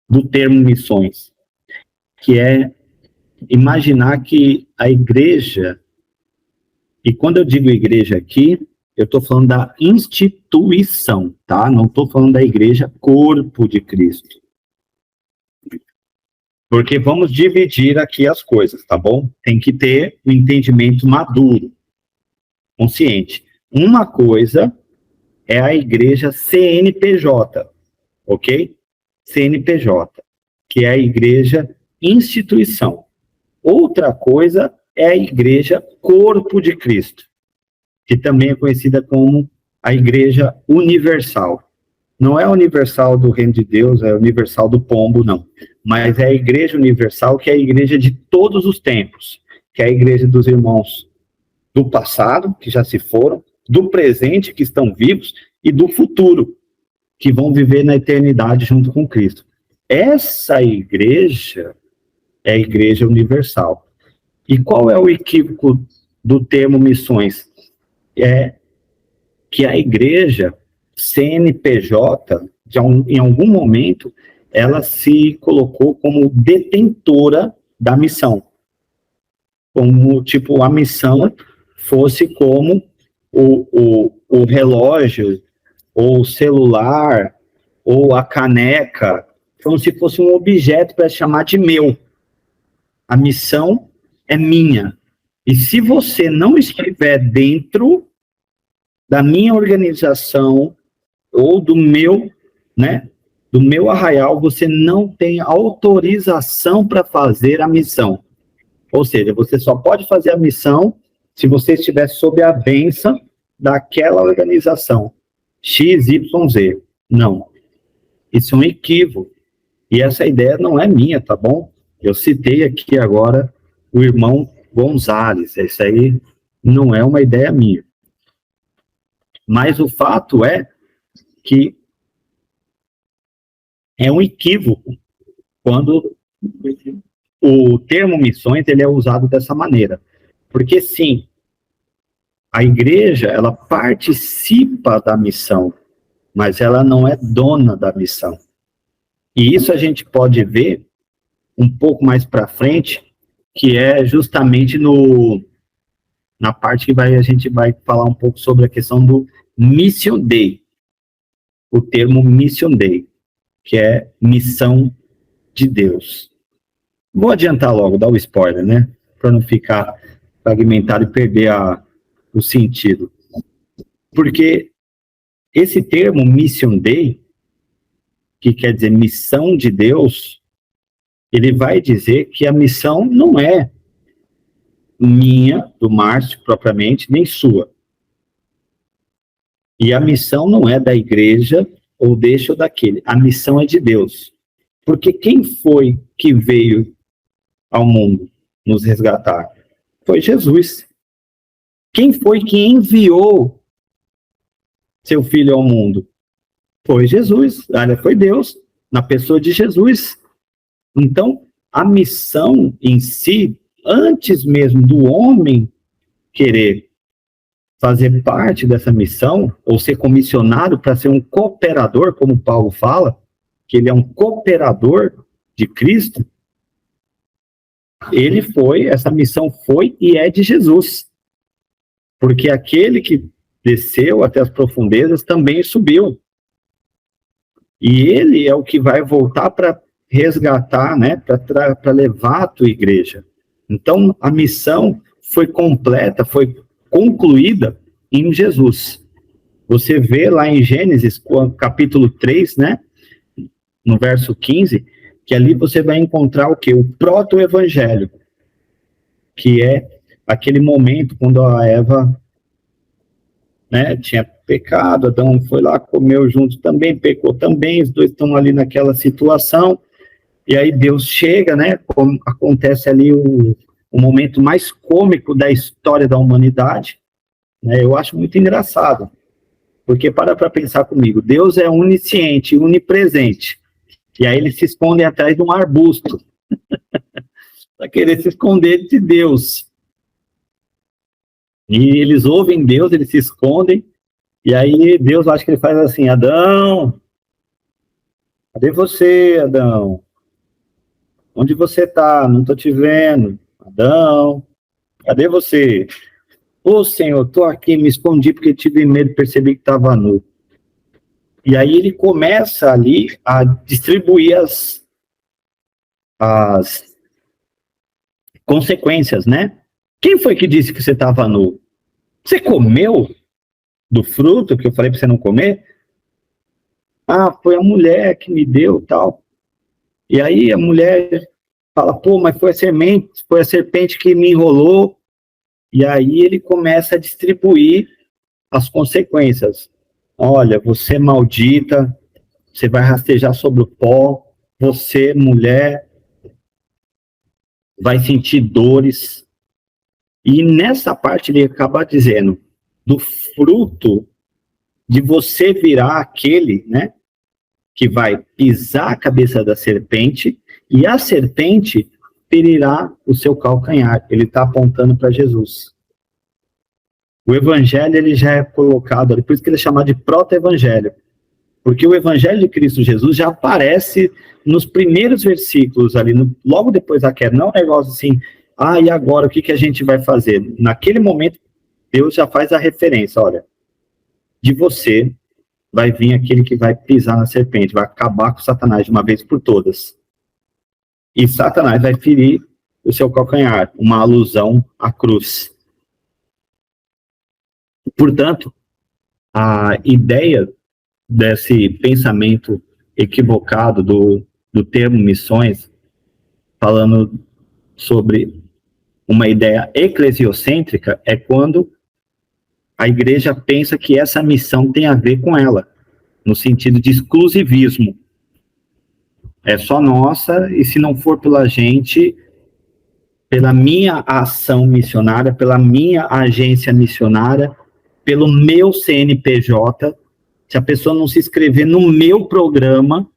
do termo missões, que é imaginar que a igreja, e quando eu digo igreja aqui, eu estou falando da instituição, tá? Não estou falando da igreja corpo de Cristo. Porque vamos dividir aqui as coisas, tá bom? Tem que ter um entendimento maduro, consciente. Uma coisa é a igreja CNPJ, ok? CNPJ, que é a igreja instituição. Outra coisa é a igreja corpo de Cristo, que também é conhecida como a igreja universal. Não é a universal do reino de Deus, é a universal do pombo, não. Mas é a igreja universal, que é a igreja de todos os tempos, que é a igreja dos irmãos do passado, que já se foram, do presente, que estão vivos, e do futuro, que vão viver na eternidade junto com Cristo. Essa igreja é a igreja universal. E qual é o equívoco do termo missões? É que a igreja CNPJ, em algum momento, ela se colocou como detentora da missão. Como, tipo, a missão fosse como o relógio, ou o celular, ou a caneca, como se fosse um objeto para chamar de meu. A missão é minha. E se você não estiver dentro da minha organização ou do meu, né, do meu arraial, você não tem autorização para fazer a missão. Ou seja, você só pode fazer a missão se você estiver sob a bênção daquela organização. XYZ. Não. Isso é um equívoco. E essa ideia não é minha, tá bom? Eu citei aqui agora o irmão Gonzalez. Isso aí não é uma ideia minha. Mas o fato é que é um equívoco quando o termo missões ele é usado dessa maneira. Porque, sim, a igreja, ela participa da missão, mas ela não é dona da missão. E isso a gente pode ver um pouco mais para frente, que é justamente na parte que a gente vai falar um pouco sobre a questão do Mission Day. O termo Mission Day, que é missão de Deus. Vou adiantar logo, dar o spoiler, né? Para não ficar fragmentado e perder o sentido. Porque esse termo Mission Day, que quer dizer missão de Deus, ele vai dizer que a missão não é minha, do Márcio propriamente, nem sua. E a missão não é da igreja, ou deste ou daquele. A missão é de Deus. Porque quem foi que veio ao mundo nos resgatar? Foi Jesus. Quem foi que enviou seu filho ao mundo? Foi Jesus. Olha, foi Deus, na pessoa de Jesus. Então, a missão em si, antes mesmo do homem querer fazer parte dessa missão, ou ser comissionado para ser um cooperador, como Paulo fala, que ele é um cooperador de Cristo, essa missão foi e é de Jesus. Porque aquele que desceu até as profundezas também subiu. E ele é o que vai voltar para resgatar, né, para levar a tua igreja. Então, a missão foi completa, foi concluída em Jesus. Você vê lá em Gênesis, capítulo 3, né, no verso 15, que ali você vai encontrar o quê? O proto-evangelho, que é aquele momento quando a Eva, né, tinha pecado, Adão foi lá, comeu junto também, pecou também, os dois estão ali naquela situação, e aí Deus chega, né, acontece ali o momento mais cômico da história da humanidade, né, eu acho muito engraçado, porque para pensar comigo, Deus é onisciente, onipresente, e aí eles se escondem atrás de um arbusto, para querer se esconder de Deus, e eles ouvem Deus, eles se escondem, e aí Deus, acho que ele faz assim, Adão, cadê você, Adão? Onde você está? Não estou te vendo. Adão, cadê você? Ô Senhor, estou aqui, me escondi porque tive medo, percebi que estava nu. E aí ele começa ali a distribuir as consequências, né? Quem foi que disse que você estava nu? Você comeu do fruto que eu falei para você não comer? Ah, foi a mulher que me deu, tal. E aí a mulher fala, pô, mas foi a serpente que me enrolou. E aí ele começa a distribuir as consequências. Olha, você maldita, você vai rastejar sobre o pó, você, mulher, vai sentir dores. E nessa parte ele acaba dizendo, do fruto de você virar aquele, né, que vai pisar a cabeça da serpente, e a serpente ferirá o seu calcanhar. Ele está apontando para Jesus. O evangelho ele já é colocado ali, por isso que ele é chamado de proto-evangelho. Porque o evangelho de Cristo Jesus já aparece nos primeiros versículos ali, logo depois da queda. Não é um negócio assim, e agora o que a gente vai fazer? Naquele momento, Deus já faz a referência, olha, de você vai vir aquele que vai pisar na serpente, vai acabar com Satanás de uma vez por todas. E Satanás vai ferir o seu calcanhar, uma alusão à cruz. Portanto, a ideia desse pensamento equivocado do termo missões, falando sobre uma ideia eclesiocêntrica, é quando a igreja pensa que essa missão tem a ver com ela, no sentido de exclusivismo. É só nossa, e se não for pela gente, pela minha ação missionária, pela minha agência missionária, pelo meu CNPJ, se a pessoa não se inscrever no meu programa,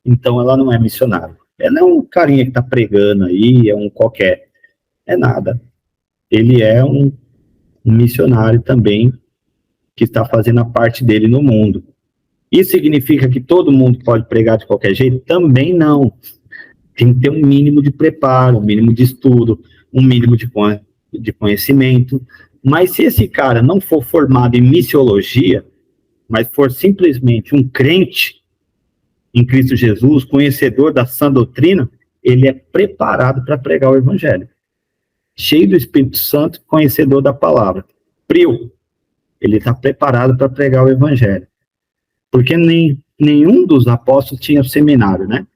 então ela não é missionária. Ela é um carinha que está pregando aí, é um qualquer. É nada. Ele é um missionário também, que está fazendo a parte dele no mundo. Isso significa que todo mundo pode pregar de qualquer jeito? Também não. Tem que ter um mínimo de preparo, um mínimo de estudo, um mínimo de conhecimento. Mas se esse cara não for formado em missiologia, mas for simplesmente um crente em Cristo Jesus, conhecedor da sã doutrina, ele é preparado para pregar o evangelho. Cheio do Espírito Santo, conhecedor da palavra. Ele está preparado para pregar o evangelho. Porque nem nenhum dos apóstolos tinha seminário, né?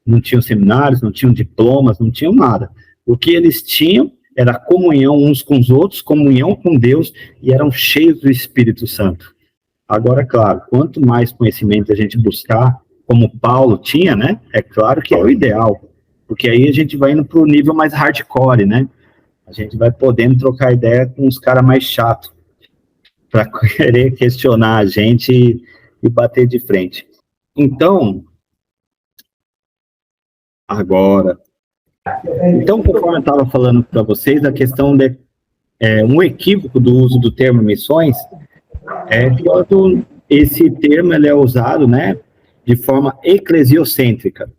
Não tinham seminários, não tinham diplomas, não tinham nada. O que eles tinham era comunhão uns com os outros, comunhão com Deus, e eram cheios do Espírito Santo. Agora, claro, quanto mais conhecimento a gente buscar, como Paulo tinha, né? É claro que é o ideal, porque aí a gente vai indo para o nível mais hardcore, né? A gente vai podendo trocar ideia com os caras mais chatos, para querer questionar a gente e bater de frente. Então, agora... Então, conforme eu estava falando para vocês, a questão de um equívoco do uso do termo missões é quando esse termo ele é usado, né, de forma eclesiocêntrica.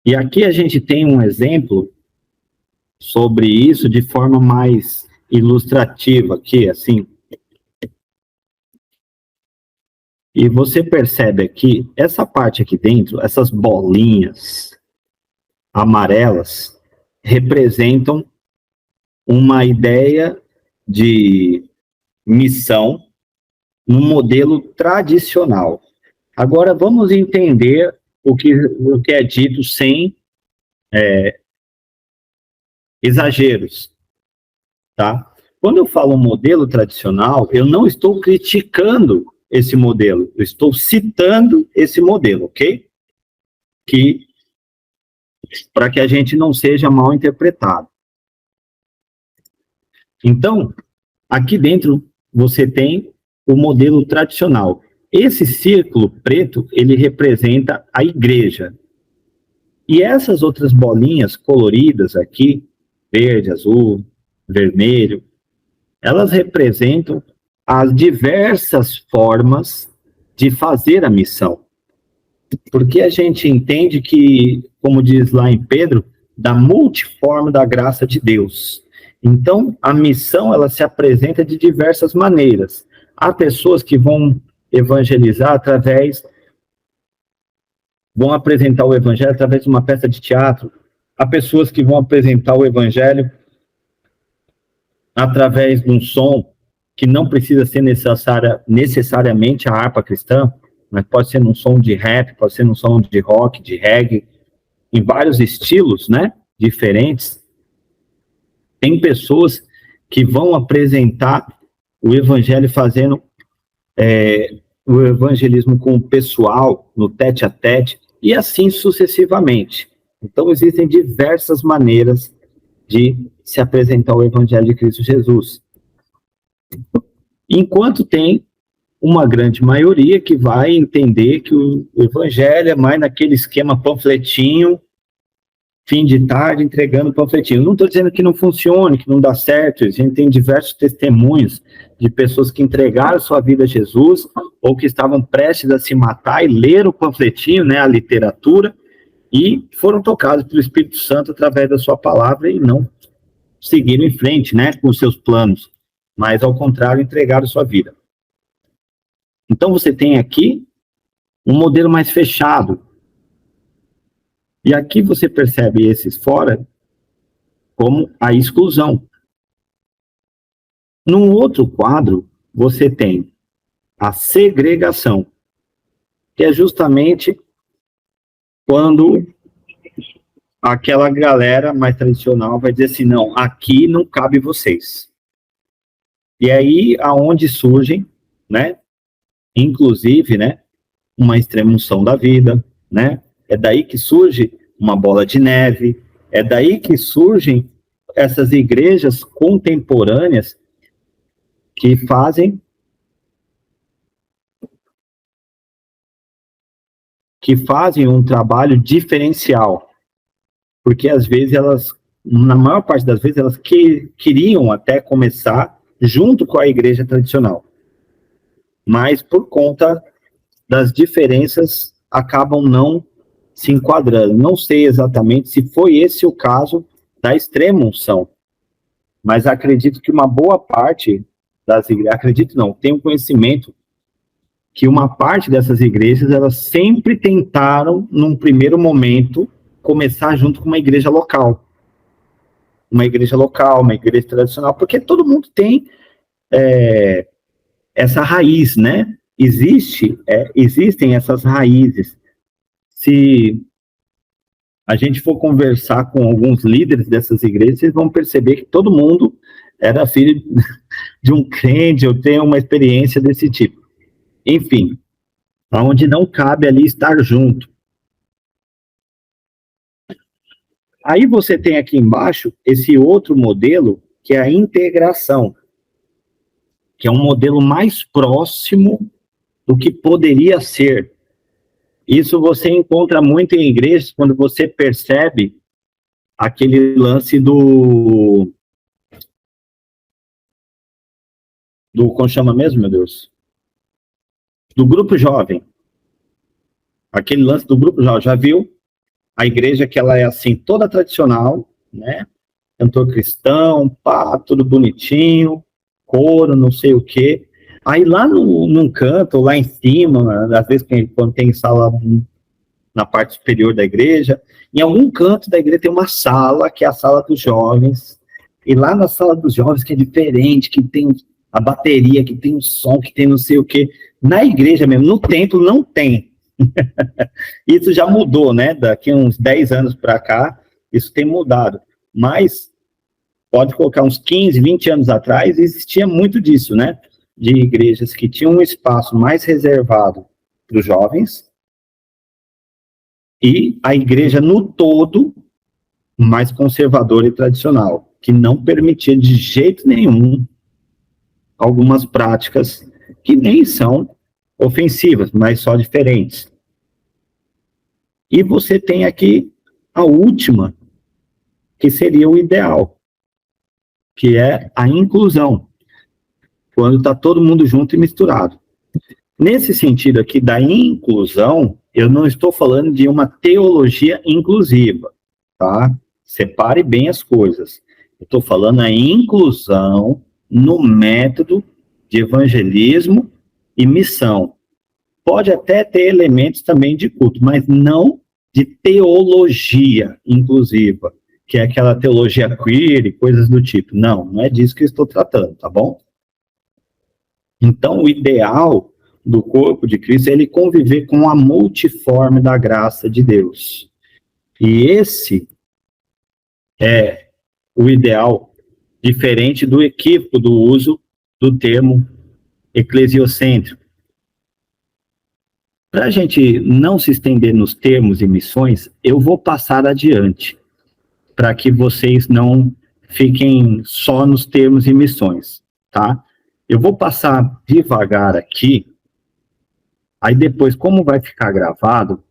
E aqui a gente tem um exemplo sobre isso de forma mais ilustrativa aqui, assim. E você percebe aqui, essa parte aqui dentro, essas bolinhas amarelas, representam uma ideia de missão no modelo tradicional. Agora vamos entender o que é dito sem exageros, tá? Quando eu falo modelo tradicional, eu não estou criticando esse modelo, eu estou citando esse modelo, ok? Para que a gente não seja mal interpretado. Então, aqui dentro você tem o modelo tradicional. Esse círculo preto, ele representa a igreja. E essas outras bolinhas coloridas aqui, verde, azul, vermelho, elas representam as diversas formas de fazer a missão. Porque a gente entende que, como diz lá em Pedro, da multiforme da graça de Deus. Então, a missão, ela se apresenta de diversas maneiras. Há pessoas que vão evangelizar vão apresentar o evangelho através de uma peça de teatro. Há pessoas que vão apresentar o evangelho através de um som que não precisa ser necessariamente a harpa cristã, mas pode ser num som de rap, pode ser num som de rock, de reggae, em vários estilos, né, diferentes. Tem pessoas que vão apresentar o evangelho fazendo o evangelismo com o pessoal, no tete-a-tete, e assim sucessivamente. Então, existem diversas maneiras de se apresentar o evangelho de Cristo Jesus. Enquanto tem uma grande maioria que vai entender que o evangelho é mais naquele esquema panfletinho, fim de tarde, entregando panfletinho. Não estou dizendo que não funcione, que não dá certo. A gente tem diversos testemunhos de pessoas que entregaram sua vida a Jesus ou que estavam prestes a se matar e leram o panfletinho, né, a literatura, e foram tocados pelo Espírito Santo através da sua palavra e não seguiram em frente, né, com os seus planos, mas, ao contrário, entregaram sua vida. Então, você tem aqui um modelo mais fechado. E aqui você percebe esses fora como a exclusão. Num outro quadro, você tem a segregação, que é justamente quando aquela galera mais tradicional vai dizer assim, não, aqui não cabe vocês. E aí, aonde surgem, né, inclusive, né, uma extrema-unção da vida, né, é daí que surge uma bola de neve, é daí que surgem essas igrejas contemporâneas que fazem um trabalho diferencial, porque às vezes elas, na maior parte das vezes, elas queriam até começar junto com a igreja tradicional, mas por conta das diferenças acabam não se enquadrando. Não sei exatamente se foi esse o caso da extrema-unção, mas acredito que uma boa parte das igrejas, acredito não, tenho conhecimento que uma parte dessas igrejas, elas sempre tentaram, num primeiro momento, começar junto com uma igreja local, uma igreja tradicional, porque todo mundo tem essa raiz, né? existem essas raízes. Se a gente for conversar com alguns líderes dessas igrejas, vocês vão perceber que todo mundo era filho de um crente, ou tem uma experiência desse tipo. Enfim, onde não cabe ali estar junto. Aí você tem aqui embaixo esse outro modelo, que é a integração, que é um modelo mais próximo do que poderia ser. Isso você encontra muito em igrejas, quando você percebe aquele lance como chama mesmo, meu Deus? Do grupo jovem. Aquele lance do grupo jovem, já viu? A igreja que ela é assim, toda tradicional, né? Cantor cristão, pá, tudo bonitinho, coro, não sei o quê. Aí lá num canto, lá em cima, às vezes quando tem sala na parte superior da igreja, em algum canto da igreja tem uma sala, que é a sala dos jovens, e lá na sala dos jovens, que é diferente, que tem a bateria, que tem o som, que tem não sei o quê, na igreja mesmo, no templo não tem. Isso já mudou, né? Daqui uns 10 anos para cá, isso tem mudado, mas pode colocar uns 15, 20 anos atrás, existia muito disso, né? De igrejas que tinham um espaço mais reservado para os jovens, e a igreja no todo mais conservadora e tradicional, que não permitia de jeito nenhum algumas práticas que nem são ofensivas, mas só diferentes. E você tem aqui a última, que seria o ideal, que é a inclusão, quando está todo mundo junto e misturado. Nesse sentido aqui da inclusão, eu não estou falando de uma teologia inclusiva, tá? Separe bem as coisas. Eu estou falando a inclusão no método de evangelismo e missão. Pode até ter elementos também de culto, mas não de teologia inclusiva, que é aquela teologia queer e coisas do tipo. Não, não é disso que eu estou tratando, tá bom? Então, o ideal do corpo de Cristo é ele conviver com a multiforme da graça de Deus. E esse é o ideal, diferente do equívoco do uso do termo eclesiocêntrico. Para a gente não se estender nos termos e missões, eu vou passar adiante, para que vocês não fiquem só nos termos e missões, tá? Eu vou passar devagar aqui, aí depois, como vai ficar gravado,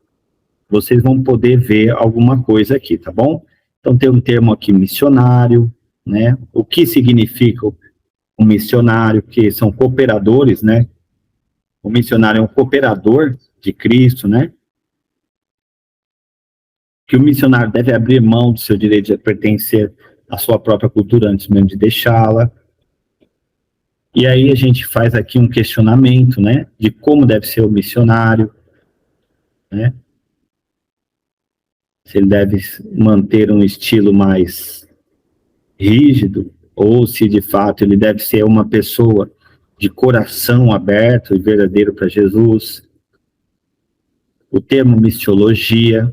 vocês vão poder ver alguma coisa aqui, tá bom? Então tem um termo aqui, missionário, né? O que significa um missionário, que são cooperadores, né? O missionário é um cooperador de Cristo, né? Que o missionário deve abrir mão do seu direito de pertencer à sua própria cultura antes mesmo de deixá-la. E aí a gente faz aqui um questionamento, né? De como deve ser o missionário, né? Se ele deve manter um estilo mais rígido, ou se de fato ele deve ser uma pessoa de coração aberto e verdadeiro para Jesus. O termo missiologia,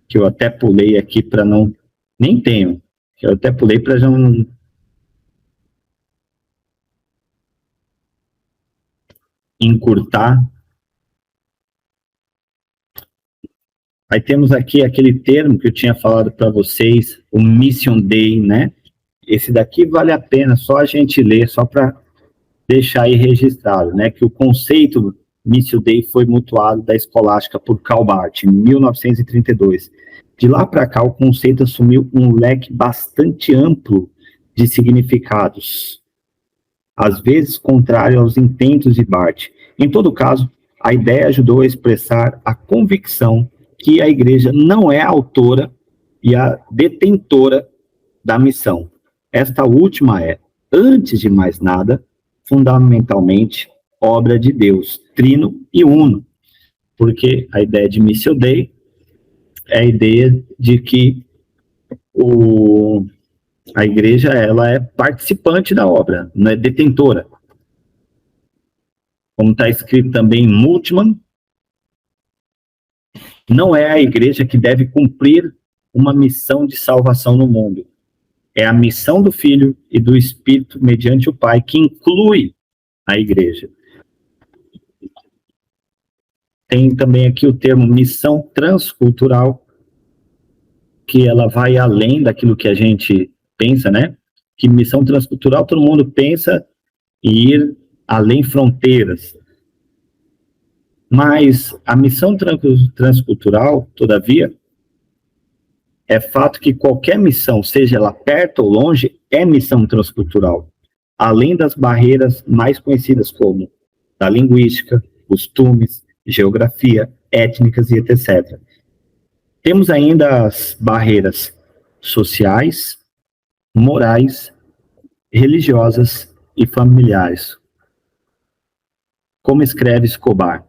que eu até pulei aqui para não... Nem tenho, eu até pulei para já não... encurtar. Aí temos aqui aquele termo que eu tinha falado para vocês, o Mission Day, né? Esse daqui vale a pena só a gente ler, só para deixar aí registrado, né? Que o conceito Mission Day foi mutuado da escolástica por Karl Barth, em 1932. De lá para cá, o conceito assumiu um leque bastante amplo de significados, às vezes contrário aos intentos de Barth. Em todo caso, a ideia ajudou a expressar a convicção que a igreja não é a autora e a detentora da missão. Esta última é, antes de mais nada, fundamentalmente, obra de Deus, trino e uno. Porque a ideia de Missio Dei é a ideia de que a igreja ela é participante da obra, não é detentora. como está escrito também em Multman, não é a igreja que deve cumprir uma missão de salvação no mundo. É a missão do Filho e do Espírito mediante o Pai, que inclui a igreja. Tem também aqui o termo missão transcultural, que ela vai além daquilo que a gente pensa, né? Que missão transcultural, todo mundo pensa em ir além fronteiras. Mas a missão transcultural, todavia, é fato que qualquer missão, seja ela perto ou longe, é missão transcultural. Além das barreiras mais conhecidas como da linguística, costumes, geografia, étnicas e etc. Temos ainda as barreiras sociais, morais, religiosas e familiares. Como escreve Escobar,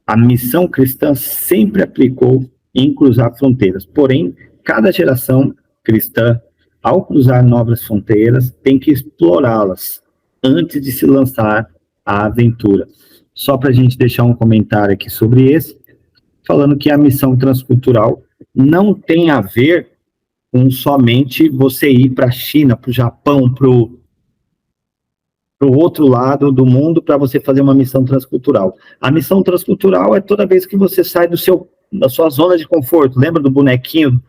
a missão cristã sempre aplicou em cruzar fronteiras, porém, cada geração cristã, ao cruzar novas fronteiras, tem que explorá-las antes de se lançar à aventura. Só para a gente deixar um comentário aqui sobre esse, falando que a missão transcultural não tem a ver com somente você ir para a China, para o Japão, para o outro lado do mundo para você fazer uma missão transcultural. A missão transcultural é toda vez que você sai da sua zona de conforto. Lembra do bonequinho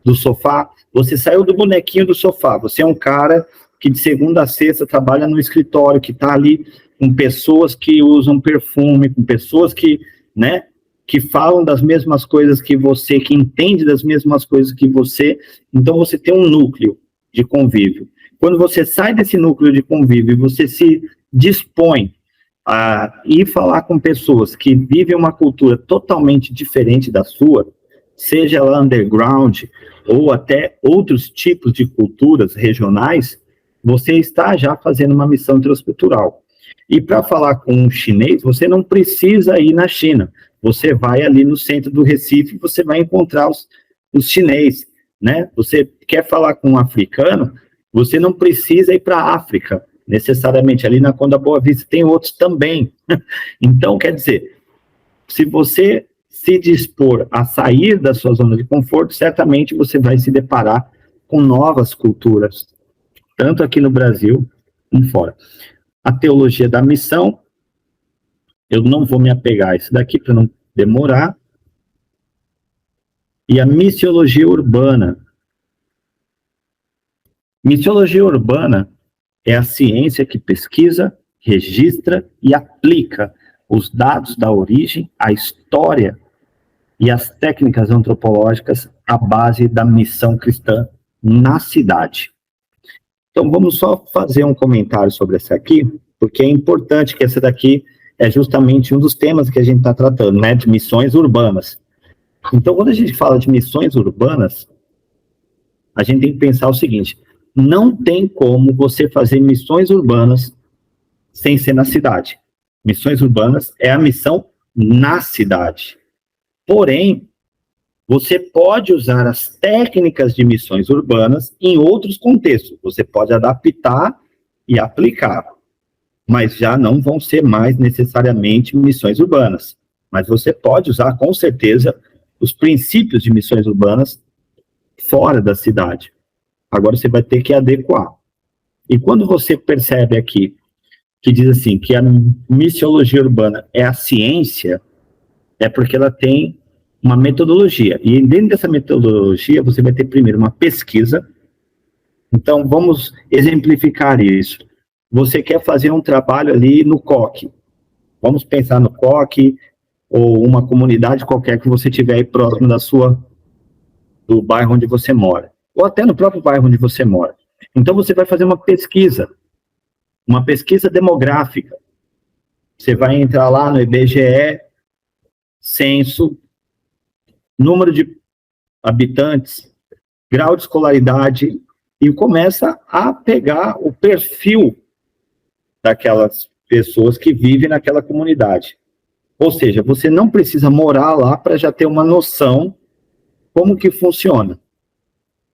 do sofá? Você saiu do bonequinho do sofá. Você é um cara que de segunda a sexta trabalha no escritório, que está ali com pessoas que usam perfume, com pessoas que, né, que falam das mesmas coisas que você, que entende das mesmas coisas que você. Então você tem um núcleo de convívio. Quando você sai desse núcleo de convívio e você se dispõe a ir falar com pessoas que vivem uma cultura totalmente diferente da sua, seja ela underground ou até outros tipos de culturas regionais, você está já fazendo uma missão transcultural. E para falar com um chinês, você não precisa ir na China. Você vai ali no centro do Recife e você vai encontrar os chineses, né? Você quer falar com um africano, você não precisa ir para a África, necessariamente. Ali na Conda Boa Vista tem outros também. Então, quer dizer, se você se dispor a sair da sua zona de conforto, certamente você vai se deparar com novas culturas, tanto aqui no Brasil como fora. A teologia da missão, eu não vou me apegar a isso daqui para não demorar. E a missiologia urbana. Missiologia urbana é a ciência que pesquisa, registra e aplica os dados da origem, a história e as técnicas antropológicas à base da missão cristã na cidade. Então, vamos só fazer um comentário sobre essa aqui, porque é importante que essa daqui é justamente um dos temas que a gente está tratando, né, de missões urbanas. Então, quando a gente fala de missões urbanas, a gente tem que pensar o seguinte: não tem como você fazer missões urbanas sem ser na cidade. Missões urbanas é a missão na cidade. Porém, você pode usar as técnicas de missões urbanas em outros contextos. Você pode adaptar e aplicar, mas já não vão ser mais necessariamente missões urbanas. Mas você pode usar, com certeza, os princípios de missões urbanas fora da cidade. Agora você vai ter que adequar. E quando você percebe aqui, que diz assim, que a missiologia urbana é a ciência, é porque ela tem uma metodologia. E dentro dessa metodologia, você vai ter primeiro uma pesquisa. Então, vamos exemplificar isso. Você quer fazer um trabalho ali no COC. Vamos pensar no COC, ou uma comunidade qualquer que você tiver aí próximo do bairro onde você mora. Ou até no próprio bairro onde você mora. Então, você vai fazer uma pesquisa demográfica. Você vai entrar lá no IBGE, censo, número de habitantes, grau de escolaridade, e começa a pegar o perfil daquelas pessoas que vivem naquela comunidade. Ou seja, você não precisa morar lá para já ter uma noção como que funciona.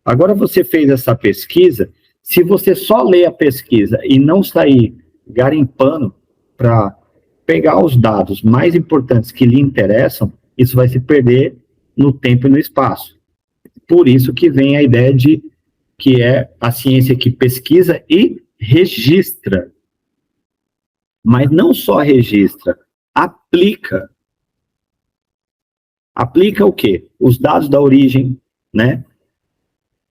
Agora você fez essa pesquisa, se você só ler a pesquisa e não sair garimpando para pegar os dados mais importantes que lhe interessam, isso vai se perder no tempo e no espaço. Por isso que vem a ideia de que é a ciência que pesquisa e registra. Mas não só registra, aplica. Aplica o quê? Os dados da origem, né?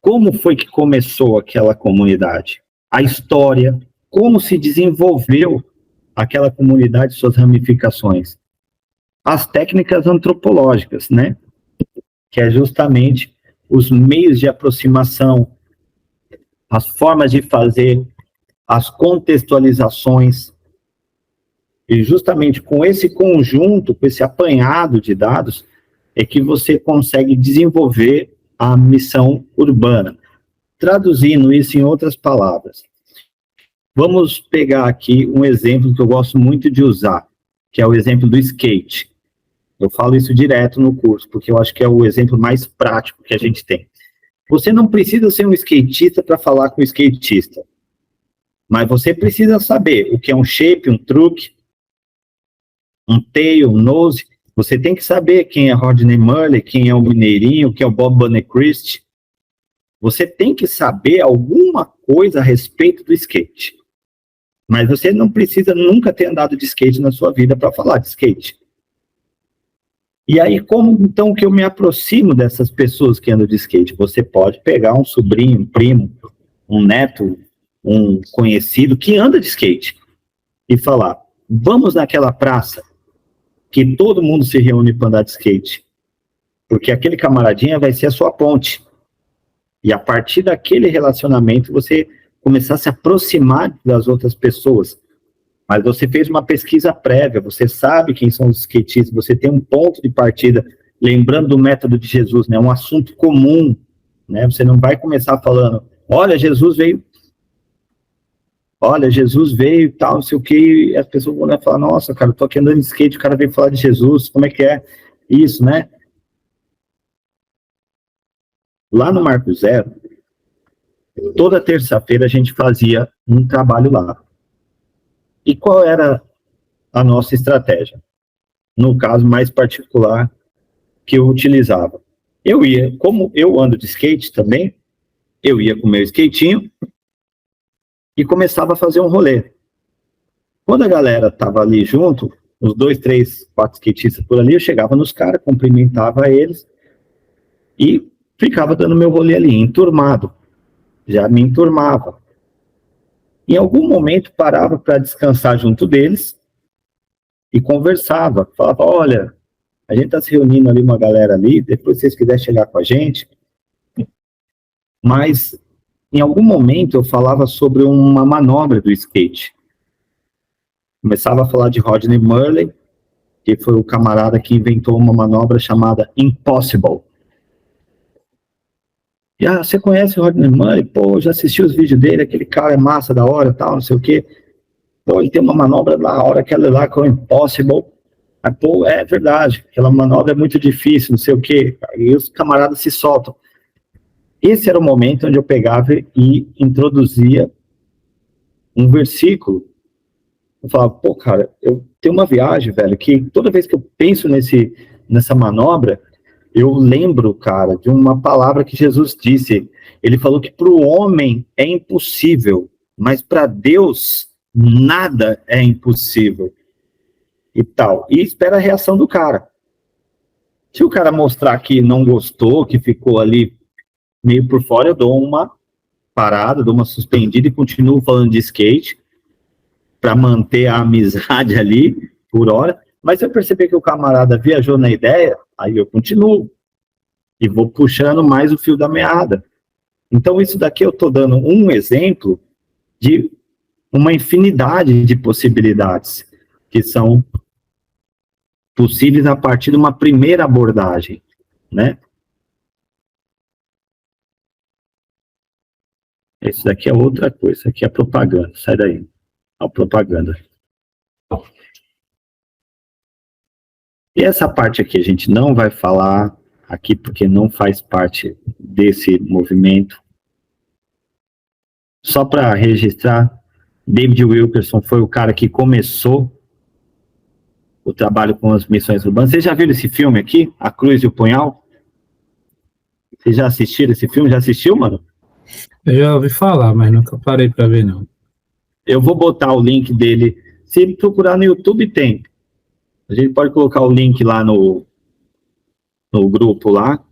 Como foi que começou aquela comunidade? A história, como se desenvolveu aquela comunidade, suas ramificações. As técnicas antropológicas, né? Que é justamente os meios de aproximação, as formas de fazer, as contextualizações. E justamente com esse conjunto, com esse apanhado de dados, é que você consegue desenvolver a missão urbana. Traduzindo isso em outras palavras, vamos pegar aqui um exemplo que eu gosto muito de usar, que é o exemplo do skate. Eu falo isso direto no curso, porque eu acho que é o exemplo mais prático que a gente tem. Você não precisa ser um skatista para falar com o skatista, mas você precisa saber o que é um shape, um truque, um tail, um nose. Você tem que saber quem é Rodney Mullen, quem é o Mineirinho, quem é o Bob Burnquist. Você tem que saber alguma coisa a respeito do skate. Mas você não precisa nunca ter andado de skate na sua vida para falar de skate. E aí, como então que eu me aproximo dessas pessoas que andam de skate? Você pode pegar um sobrinho, um primo, um neto, um conhecido que anda de skate e falar, vamos naquela praça que todo mundo se reúne para andar de skate, porque aquele camaradinha vai ser a sua ponte. E a partir daquele relacionamento, você começar a se aproximar das outras pessoas. Mas você fez uma pesquisa prévia, você sabe quem são os skatistas, você tem um ponto de partida, lembrando do método de Jesus, né? Um assunto comum, né? Você não vai começar falando, olha, Jesus veio e tal, não sei o que, e as pessoas vão falar, nossa, cara, eu tô aqui andando de skate, o cara veio falar de Jesus, como é que é isso, né? Lá no Marco Zero, toda terça-feira a gente fazia um trabalho lá. E qual era a nossa estratégia? No caso mais particular que eu utilizava. Eu ia, como eu ando de skate também, eu ia com o meu skatinho e começava a fazer um rolê. Quando a galera tava ali junto, os 2, 3, 4 skatistas por ali, eu chegava nos caras, cumprimentava eles e ficava dando meu rolê ali, enturmado. Já me enturmava. Em algum momento parava para descansar junto deles e conversava. Falava, olha, a gente está se reunindo ali, uma galera ali, depois se vocês quiserem chegar com a gente. Mas em algum momento eu falava sobre uma manobra do skate. Começava a falar de Rodney Mullen, que foi o camarada que inventou uma manobra chamada Impossible. E, você conhece o Rodney Mullen? Pô, já assisti os vídeos dele, aquele cara é massa, da hora, tal, não sei o quê. Pô, ele tem uma manobra da hora, aquela lá que é o Impossible. Mas, pô, é verdade, aquela manobra é muito difícil, não sei o quê. E os camaradas se soltam. Esse era o momento onde eu pegava e introduzia um versículo. Eu falava, pô, cara, eu tenho uma viagem, velho, que toda vez que eu penso nessa manobra, eu lembro, cara, de uma palavra que Jesus disse. Ele falou que para o homem é impossível, mas para Deus nada é impossível. E tal. E espera a reação do cara. Se o cara mostrar que não gostou, que ficou ali meio por fora, eu dou uma parada, dou uma suspendida e continuo falando de skate para manter a amizade ali por hora. Mas se eu perceber que o camarada viajou na ideia, aí eu continuo e vou puxando mais o fio da meada. Então isso daqui eu estou dando um exemplo de uma infinidade de possibilidades que são possíveis a partir de uma primeira abordagem, né? Isso daqui é outra coisa, isso aqui é propaganda, sai daí. A propaganda. E essa parte aqui a gente não vai falar aqui porque não faz parte desse movimento. Só para registrar, David Wilkerson foi o cara que começou o trabalho com as missões urbanas. Vocês já viram esse filme aqui, A Cruz e o Punhal? Vocês já assistiram esse filme? Já assistiu, mano? Eu já ouvi falar, mas nunca parei pra ver, não. Eu vou botar o link dele. Se procurar no YouTube, tem. A gente pode colocar o link lá no grupo lá,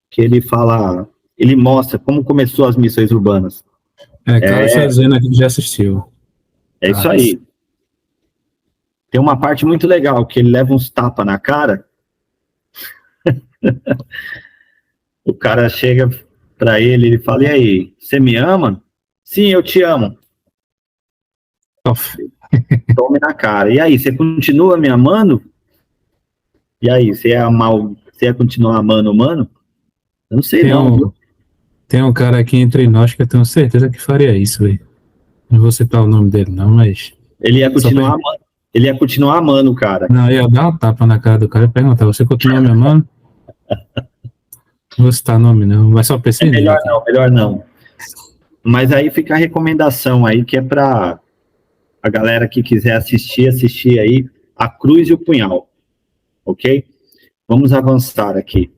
que ele fala, ele mostra como começou as missões urbanas. Cara, está dizendo aqui que já assistiu. É isso aí. Tem uma parte muito legal, que ele leva uns tapas na cara. O cara chega pra ele fala, e aí, você me ama? Sim, eu te amo. Tome na cara. E aí, você continua me amando? E aí, você ia continuar amando o humano? Eu não sei não. Tem um cara aqui entre nós que eu tenho certeza que faria isso, velho. Não vou citar o nome dele, não, mas... Ele ia continuar amando o cara. Não, ia dar uma tapa na cara do cara e perguntar, você continua me amando? Não vou citar nome, não, mas só pensei nele. Melhor não. Mas aí fica a recomendação aí, que é pra a galera que quiser assistir aí, A Cruz e o Punhal. Ok? Vamos avançar aqui.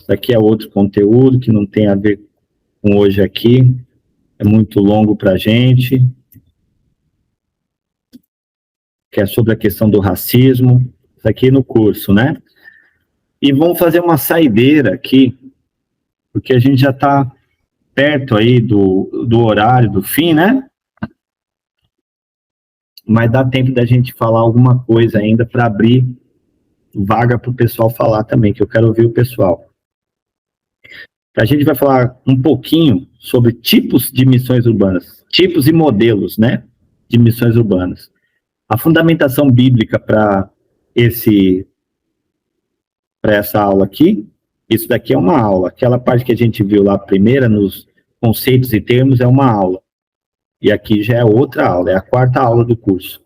Isso aqui é outro conteúdo que não tem a ver com hoje aqui. É muito longo para a gente. Que é sobre a questão do racismo. Isso aqui no curso, né? E vamos fazer uma saideira aqui, porque a gente já está perto aí do horário, do fim, né? Mas dá tempo da gente falar alguma coisa ainda para abrir vaga para o pessoal falar também, que eu quero ouvir o pessoal. A gente vai falar um pouquinho sobre tipos de missões urbanas, tipos e modelos, né, de missões urbanas. A fundamentação bíblica para essa aula aqui, isso daqui é uma aula. Aquela parte que a gente viu lá primeira, nos conceitos e termos, é uma aula. E aqui já é outra aula, é a quarta aula do curso.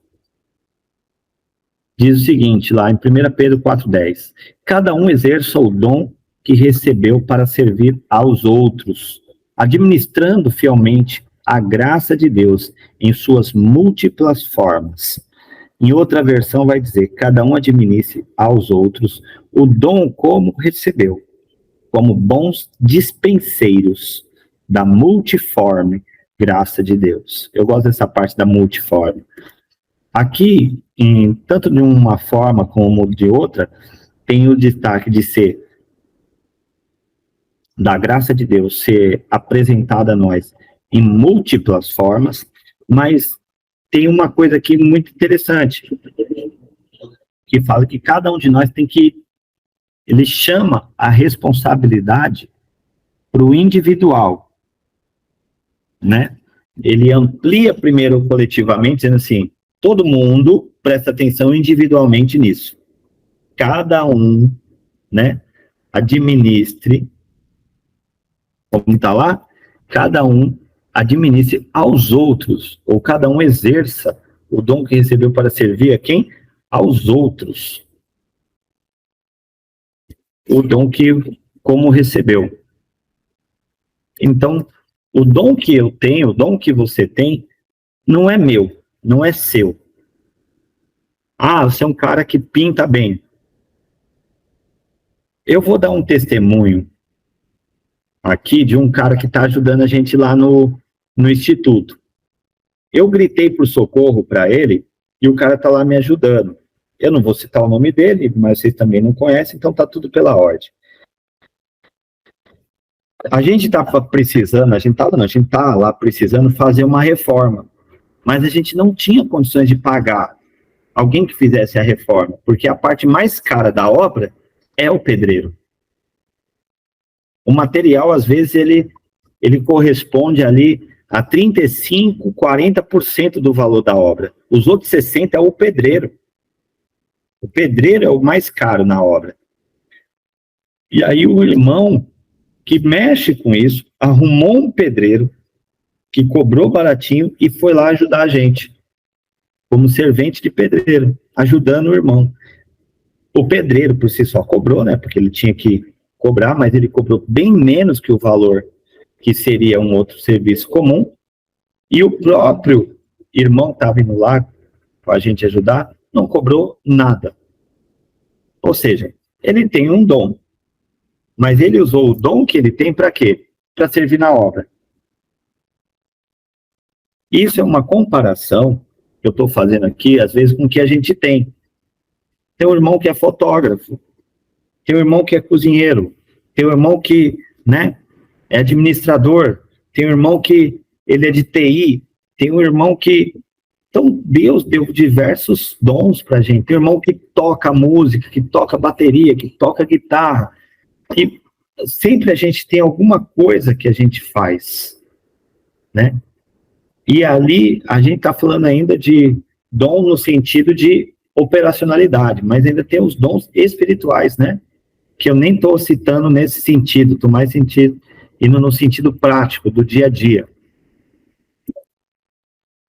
Diz o seguinte, lá em 1 Pedro 4,10. Cada um exerça o dom que recebeu para servir aos outros, administrando fielmente a graça de Deus em suas múltiplas formas. Em outra versão vai dizer, cada um administre aos outros o dom como recebeu, como bons dispenseiros da multiforme graça de Deus. Eu gosto dessa parte da multiforme. Aqui, tanto de uma forma como de outra, tem o destaque de ser da graça de Deus ser apresentada a nós em múltiplas formas, mas tem uma coisa aqui muito interessante, que fala que cada um de nós ele chama a responsabilidade para o individual, né? Ele amplia primeiro coletivamente, dizendo assim, todo mundo presta atenção individualmente nisso. Cada um, né, administre, como está lá, cada um administre aos outros, ou cada um exerça o dom que recebeu para servir a quem? Aos outros. O dom como recebeu. Então, o dom que eu tenho, o dom que você tem, não é meu, não é seu. Ah, você é um cara que pinta bem. Eu vou dar um testemunho aqui de um cara que está ajudando a gente lá no instituto. Eu gritei por socorro para ele e o cara está lá me ajudando. Eu não vou citar o nome dele, mas vocês também não conhecem, então tá tudo pela ordem. A gente está precisando, a gente está lá precisando fazer uma reforma, mas a gente não tinha condições de pagar alguém que fizesse a reforma, porque a parte mais cara da obra é o pedreiro. O material, às vezes, ele corresponde ali a 35%, 40% do valor da obra. Os outros 60% é o pedreiro. O pedreiro é o mais caro na obra. E aí o irmão que mexe com isso, arrumou um pedreiro que cobrou baratinho e foi lá ajudar a gente, como servente de pedreiro, ajudando o irmão. O pedreiro, por si só, cobrou, né, porque ele tinha que cobrar, mas ele cobrou bem menos que o valor que seria um outro serviço comum, E o próprio irmão que estava indo lá com a gente ajudar, não cobrou nada. Ou seja, ele tem um dom, mas ele usou o dom que ele tem para quê? Para servir na obra. Isso é uma comparação que eu estou fazendo aqui, às vezes, com o que a gente tem. Tem um irmão que é fotógrafo, tem um irmão que é cozinheiro, tem um irmão que, né, é administrador, tem um irmão que ele é de TI, tem um irmão que... Então, Deus deu diversos dons para a gente. Tem um irmão que toca música, que toca bateria, que toca guitarra. E sempre a gente tem alguma coisa que a gente faz, né? E ali a gente está falando ainda de dom no sentido de operacionalidade, mas ainda tem os dons espirituais, né? Que eu nem estou citando nesse sentido, estou mais indo no sentido prático, do dia a dia.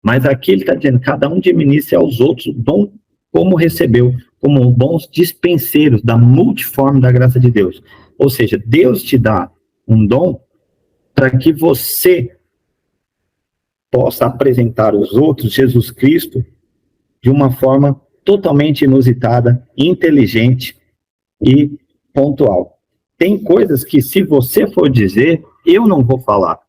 Mas aqui ele está dizendo, cada um administra aos outros o dom como recebeu, como bons dispenseiros da multiforme da graça de Deus. Ou seja, Deus te dá um dom para que você possa apresentar aos outros Jesus Cristo de uma forma totalmente inusitada, inteligente e pontual. Tem coisas que, se você for dizer, eu não vou falar.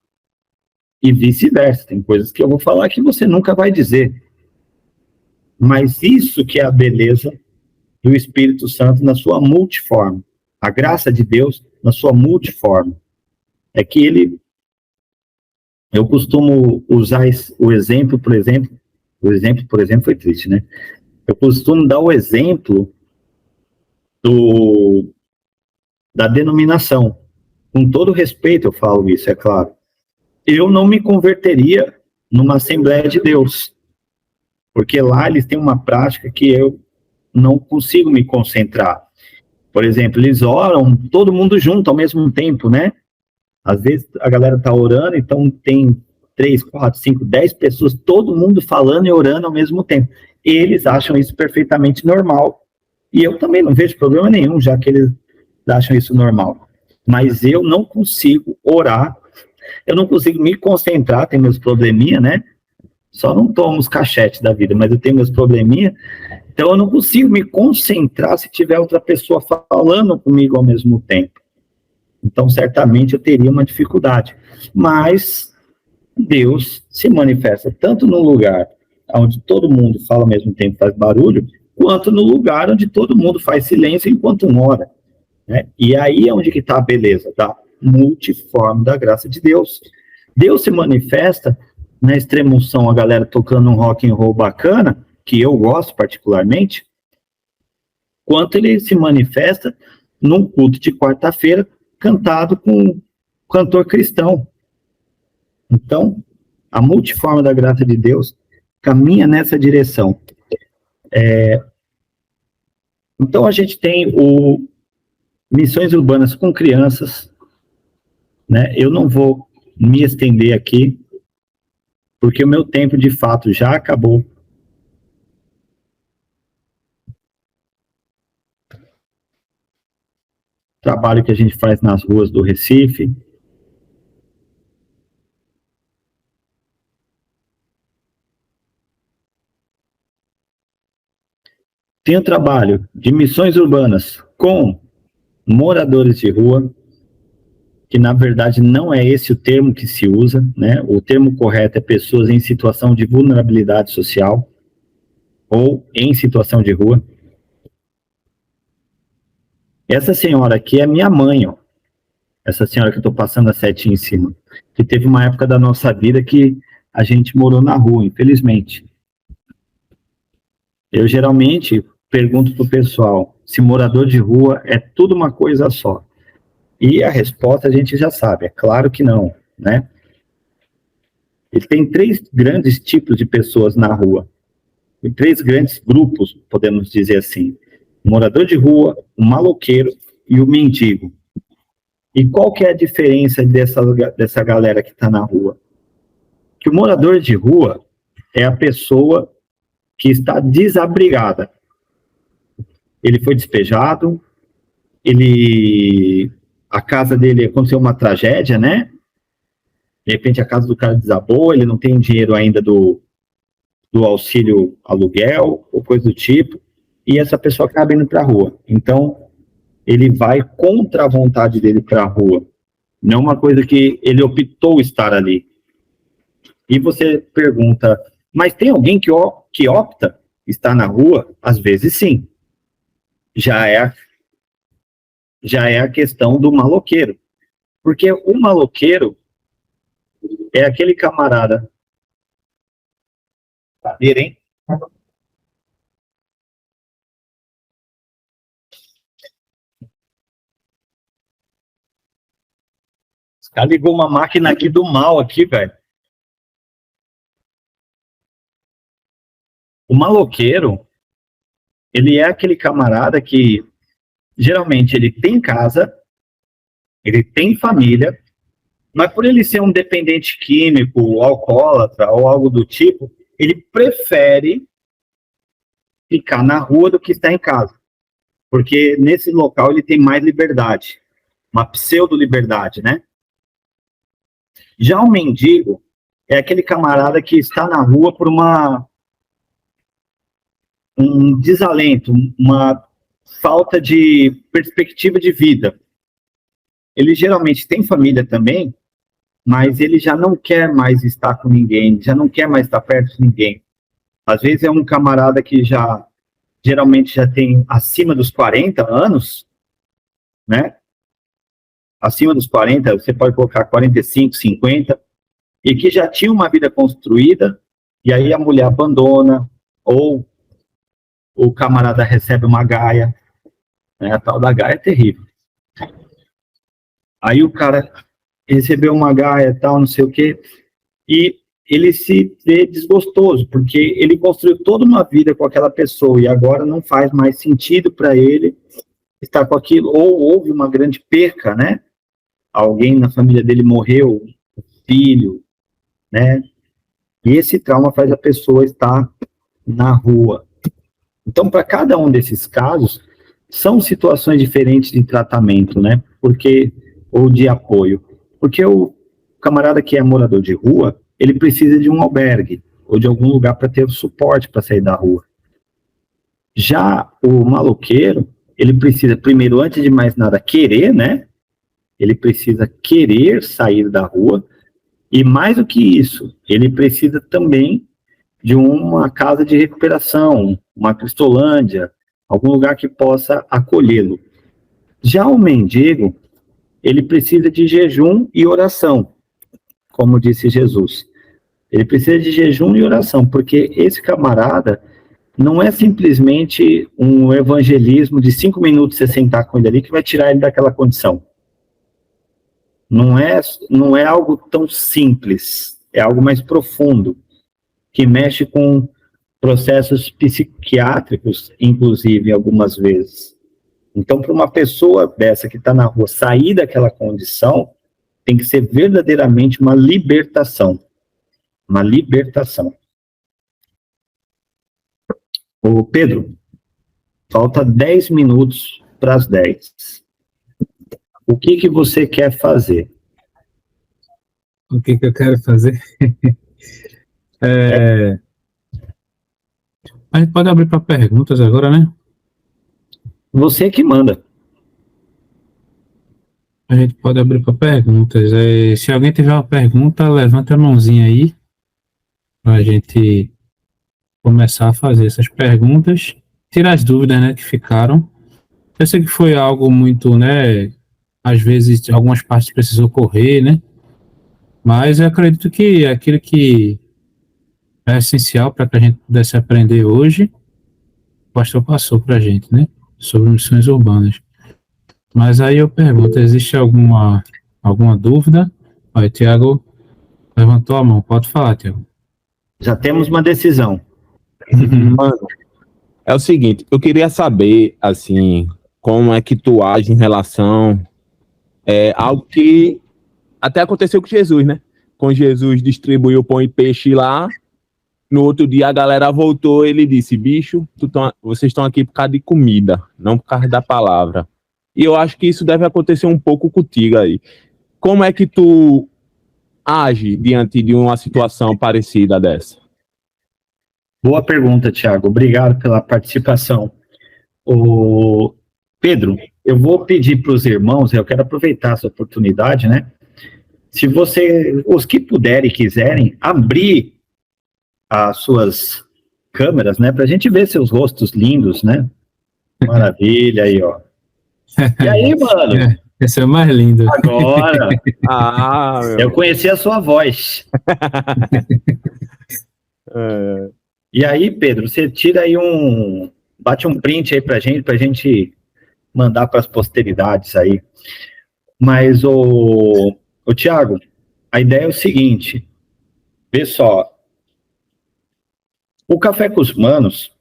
E vice-versa, tem coisas que eu vou falar que você nunca vai dizer. Mas isso que é a beleza do Espírito Santo na sua multiforme. A graça de Deus na sua multiforme. É que ele... Eu costumo usar o exemplo, por exemplo... O exemplo, por exemplo, foi triste, né? Eu costumo dar o exemplo da denominação. Com todo respeito eu falo isso, é claro. Eu não me converteria numa Assembleia de Deus, porque lá eles têm uma prática que eu não consigo me concentrar. Por exemplo, eles oram todo mundo junto ao mesmo tempo, né? Às vezes a galera está orando, então tem 3, 4, 5, 10 pessoas, todo mundo falando e orando ao mesmo tempo. Eles acham isso perfeitamente normal. E eu também não vejo problema nenhum, já que eles acham isso normal. Mas eu não consigo orar, eu não consigo me concentrar, tenho meus probleminha, né? Só não tomo os cachetes da vida, mas eu tenho meus probleminha, então eu não consigo me concentrar se tiver outra pessoa falando comigo ao mesmo tempo. Então, certamente eu teria uma dificuldade. Mas Deus se manifesta tanto no lugar onde todo mundo fala ao mesmo tempo, faz barulho, quanto no lugar onde todo mundo faz silêncio enquanto ora, né? E aí é onde que está a beleza da multiforme da graça de Deus. Deus se manifesta na extrema-unção, a galera tocando um rock and roll bacana, que eu gosto particularmente, quanto ele se manifesta num culto de quarta-feira, cantado com um cantor cristão. Então, a multiforme da graça de Deus caminha nessa direção. Então, a gente tem missões urbanas com crianças, né? Eu não vou me estender aqui, porque o meu tempo, de fato, já acabou. Trabalho que a gente faz nas ruas do Recife. Tem o trabalho de missões urbanas com moradores de rua, que na verdade não é esse o termo que se usa, né? O termo correto é pessoas em situação de vulnerabilidade social ou em situação de rua. Essa senhora aqui é minha mãe, ó. Essa senhora que eu estou passando a setinha em cima, que teve uma época da nossa vida que a gente morou na rua, infelizmente. Eu geralmente pergunto para o pessoal se morador de rua é tudo uma coisa só. E a resposta a gente já sabe, é claro que não, né? Ele tem 3 grandes tipos de pessoas na rua. E 3 grandes grupos, podemos dizer assim. O morador de rua, o maloqueiro e o mendigo. E qual que é a diferença dessa galera que está na rua? Que o morador de rua é a pessoa que está desabrigada. Ele foi despejado, a casa dele aconteceu uma tragédia, né? De repente a casa do cara desabou, ele não tem dinheiro ainda do auxílio aluguel, ou coisa do tipo, e essa pessoa acaba indo para a rua. Então, ele vai contra a vontade dele para a rua. Não uma coisa que ele optou estar ali. E você pergunta, mas tem alguém que opta estar na rua? Às vezes sim. Já é a questão do maloqueiro. Porque o maloqueiro é aquele camarada. Cadeira, hein? Os caras ligou uma máquina aqui do mal aqui, velho. O maloqueiro, ele é aquele camarada que geralmente ele tem casa, ele tem família, mas por ele ser um dependente químico, alcoólatra ou algo do tipo, ele prefere ficar na rua do que estar em casa. Porque nesse local ele tem mais liberdade, uma pseudo-liberdade, né? Já o mendigo é aquele camarada que está na rua por um desalento, uma falta de perspectiva de vida. Ele geralmente tem família também, mas ele já não quer mais estar com ninguém, já não quer mais estar perto de ninguém. Às vezes é um camarada que geralmente já tem acima dos 40 anos, né? Acima dos 40, você pode colocar 45, 50, e que já tinha uma vida construída, e aí a mulher abandona, ou o camarada recebe uma gaia, né? A tal da gaia é terrível. Aí o cara recebeu uma gaia, tal, não sei o quê, e ele se vê desgostoso, porque ele construiu toda uma vida com aquela pessoa, e agora não faz mais sentido para ele estar com aquilo, ou houve uma grande perca, né? Alguém na família dele morreu, filho, né? E esse trauma faz a pessoa estar na rua. Então, para cada um desses casos, são situações diferentes de tratamento, né? Ou de apoio. Porque o camarada que é morador de rua, ele precisa de um albergue, ou de algum lugar para ter o suporte para sair da rua. Já o maloqueiro, ele precisa, primeiro, antes de mais nada, querer, né? Ele precisa querer sair da rua, e mais do que isso, ele precisa também de uma casa de recuperação, uma Cristolândia, algum lugar que possa acolhê-lo. Já o mendigo, ele precisa de jejum e oração, como disse Jesus. Ele precisa de jejum e oração, porque esse camarada não é simplesmente um evangelismo de 5 minutos você sentar com ele ali que vai tirar ele daquela condição. Não é algo tão simples, é algo mais profundo, que mexe com processos psiquiátricos, inclusive, algumas vezes. Então, para uma pessoa dessa que está na rua sair daquela condição, tem que ser verdadeiramente uma libertação. Uma libertação. Ô, Pedro, falta 10 minutos para as 10. O que você quer fazer? O que eu quero fazer? A gente pode abrir para perguntas agora, né? Você que manda. A gente pode abrir para perguntas. Se alguém tiver uma pergunta, levanta a mãozinha aí para a gente começar a fazer essas perguntas, tirar as dúvidas, né, que ficaram. Eu sei que foi algo muito, né, às vezes algumas partes precisou correr, né, mas eu acredito que aquilo que é essencial para que a gente pudesse aprender hoje, o pastor passou para a gente, né, sobre missões urbanas. Mas aí eu pergunto, existe alguma dúvida? Aí, Tiago levantou a mão, pode falar, Tiago. Já temos uma decisão. Mano, é o seguinte, eu queria saber, assim, como é que tu age em relação algo que até aconteceu com Jesus, né? Com Jesus distribuiu pão e peixe lá, no outro dia a galera voltou, ele disse, bicho, vocês estão aqui por causa de comida, não por causa da palavra. E eu acho que isso deve acontecer um pouco contigo aí. Como é que tu age diante de uma situação parecida dessa? Boa pergunta, Thiago. Obrigado pela participação. O Pedro, eu vou pedir para os irmãos, eu quero aproveitar essa oportunidade, né? Se os que puderem e quiserem, abrir as suas câmeras, né? Para a gente ver seus rostos lindos, né? Maravilha aí, ó. E aí, mano? Esse é o mais lindo. Agora, Meu. eu conheci a sua voz. E aí, Pedro, você tira aí bate um print aí pra gente mandar para as posteridades aí. Mas, o Thiago, a ideia é o seguinte, vê só, o Café com os Manos,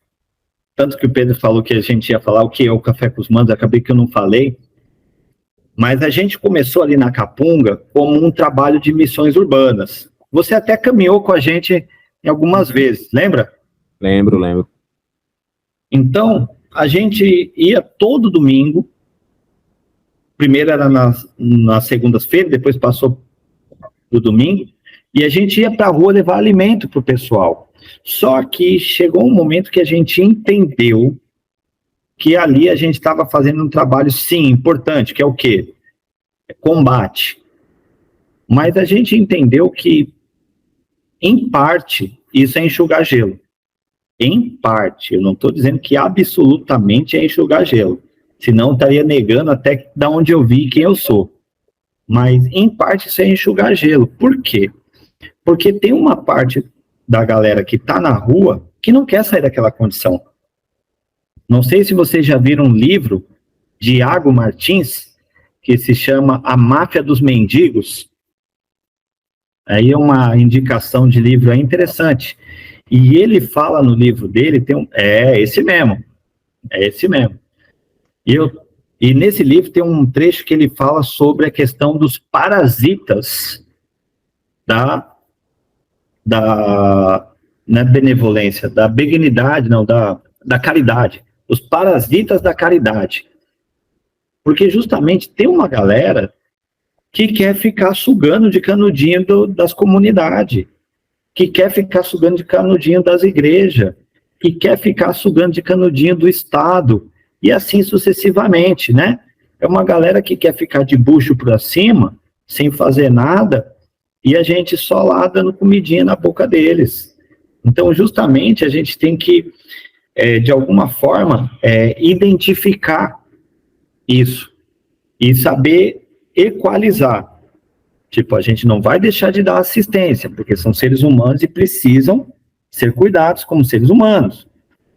tanto que o Pedro falou que a gente ia falar o que é o Café com os Manos, acabei que eu não falei, mas a gente começou ali na Capunga como um trabalho de missões urbanas. Você até caminhou com a gente em algumas vezes, lembra? Lembro. Então, a gente ia todo domingo, primeiro era nas segundas-feiras, depois passou pro domingo, e a gente ia para a rua levar alimento pro pessoal. Só que chegou um momento que a gente entendeu que ali a gente estava fazendo um trabalho, sim, importante, que é o quê? Combate. Mas a gente entendeu que, em parte, isso é enxugar gelo. Em parte, eu não estou dizendo que absolutamente é enxugar gelo, senão estaria negando até da onde eu vi quem eu sou. Mas, em parte, isso é enxugar gelo. Por quê? Porque tem uma parte da galera que está na rua que não quer sair daquela condição. Não sei se vocês já viram um livro de Iago Martins, que se chama A Máfia dos Mendigos. Aí é uma indicação de livro interessante. E ele fala no livro dele, esse mesmo. E nesse livro tem um trecho que ele fala sobre a questão dos parasitas da benevolência, da benignidade, não, da caridade. Os parasitas da caridade. Porque justamente tem uma galera que quer ficar sugando de canudinho das comunidades, que quer ficar sugando de canudinho das igrejas, que quer ficar sugando de canudinho do Estado, e assim sucessivamente, né? É uma galera que quer ficar de bucho para cima, sem fazer nada, e a gente só lá dando comidinha na boca deles. Então, justamente, a gente tem que, de alguma forma, identificar isso e saber equalizar. Tipo, a gente não vai deixar de dar assistência, porque são seres humanos e precisam ser cuidados como seres humanos.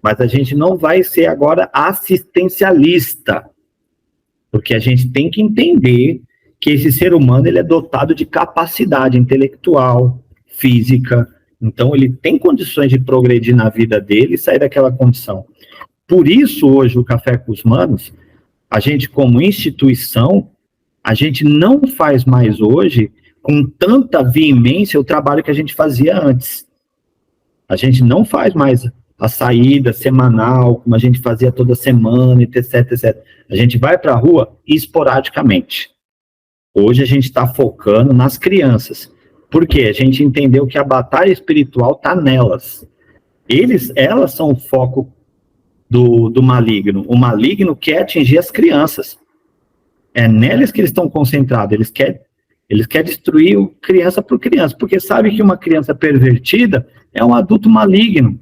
Mas a gente não vai ser agora assistencialista, porque a gente tem que entender que esse ser humano ele é dotado de capacidade intelectual, física, então ele tem condições de progredir na vida dele e sair daquela condição. Por isso, hoje, o Café com os Manos, a gente como instituição, a gente não faz mais hoje com tanta veemência o trabalho que a gente fazia antes. A gente não faz mais a saída semanal, como a gente fazia toda semana, etc, etc. A gente vai para a rua esporadicamente. Hoje a gente está focando nas crianças. Por quê? A gente entendeu que a batalha espiritual está nelas. Elas são o foco do maligno. O maligno quer atingir as crianças. É nelas que eles estão concentrados. Eles querem destruir criança por criança, porque sabe que uma criança pervertida é um adulto maligno.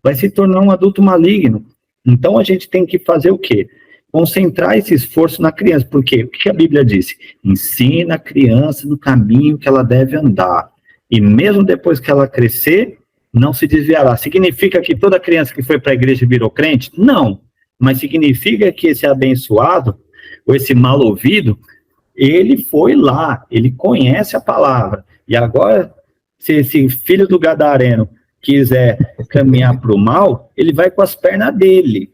Vai se tornar um adulto maligno. Então a gente tem que fazer o quê? Concentrar esse esforço na criança. Por quê? O que a Bíblia disse? Ensina a criança no caminho que ela deve andar. E mesmo depois que ela crescer, não se desviará. Significa que toda criança que foi para a igreja virou crente? Não. Mas significa que esse abençoado, ou esse mal ouvido, ele foi lá, ele conhece a palavra. E agora, se esse filho do gadareno quiser caminhar para o mal, ele vai com as pernas dele,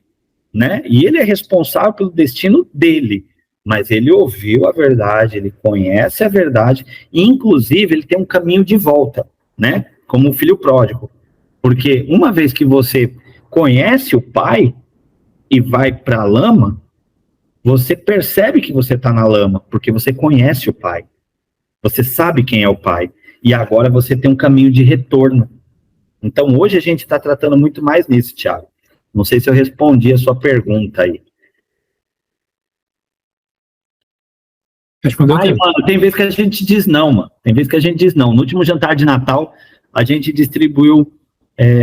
né? E ele é responsável pelo destino dele. Mas ele ouviu a verdade, ele conhece a verdade, e inclusive ele tem um caminho de volta, né? Como o filho pródigo. Porque uma vez que você conhece o pai e vai para a lama, você percebe que você está na lama, porque você conhece o pai. Você sabe quem é o pai. e agora você tem um caminho de retorno. Então, hoje a gente está tratando muito mais nisso, Thiago. Não sei se eu respondi a sua pergunta aí. Respondeu, Tiago? Mano, tem vezes que a gente diz não, mano. Tem vezes que a gente diz não. No último jantar de Natal, a gente distribuiu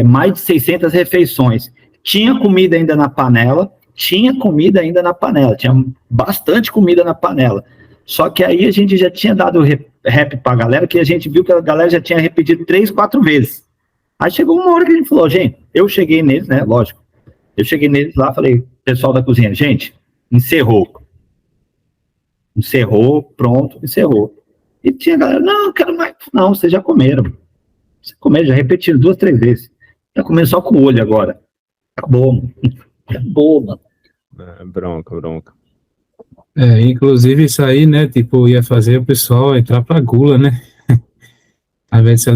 mais de 600 refeições. Tinha comida ainda na panela, tinha bastante comida na panela. Só que aí a gente já tinha dado rap pra galera, que a gente viu que a galera já tinha repetido 3, 4 vezes. Aí chegou uma hora que a gente falou, gente, eu cheguei neles, né, lógico. Eu cheguei neles lá, falei, pessoal da cozinha, gente, encerrou, pronto, encerrou. E tinha galera, não quero mais. Não, vocês já comeram. Vocês comeram, já repetiram 2, 3 vezes. Já comeram só com o olho agora. Acabou, mano. Acabou, mano. Bronca. Inclusive isso aí, né, tipo, ia fazer o pessoal entrar pra gula, né? Ao invés de se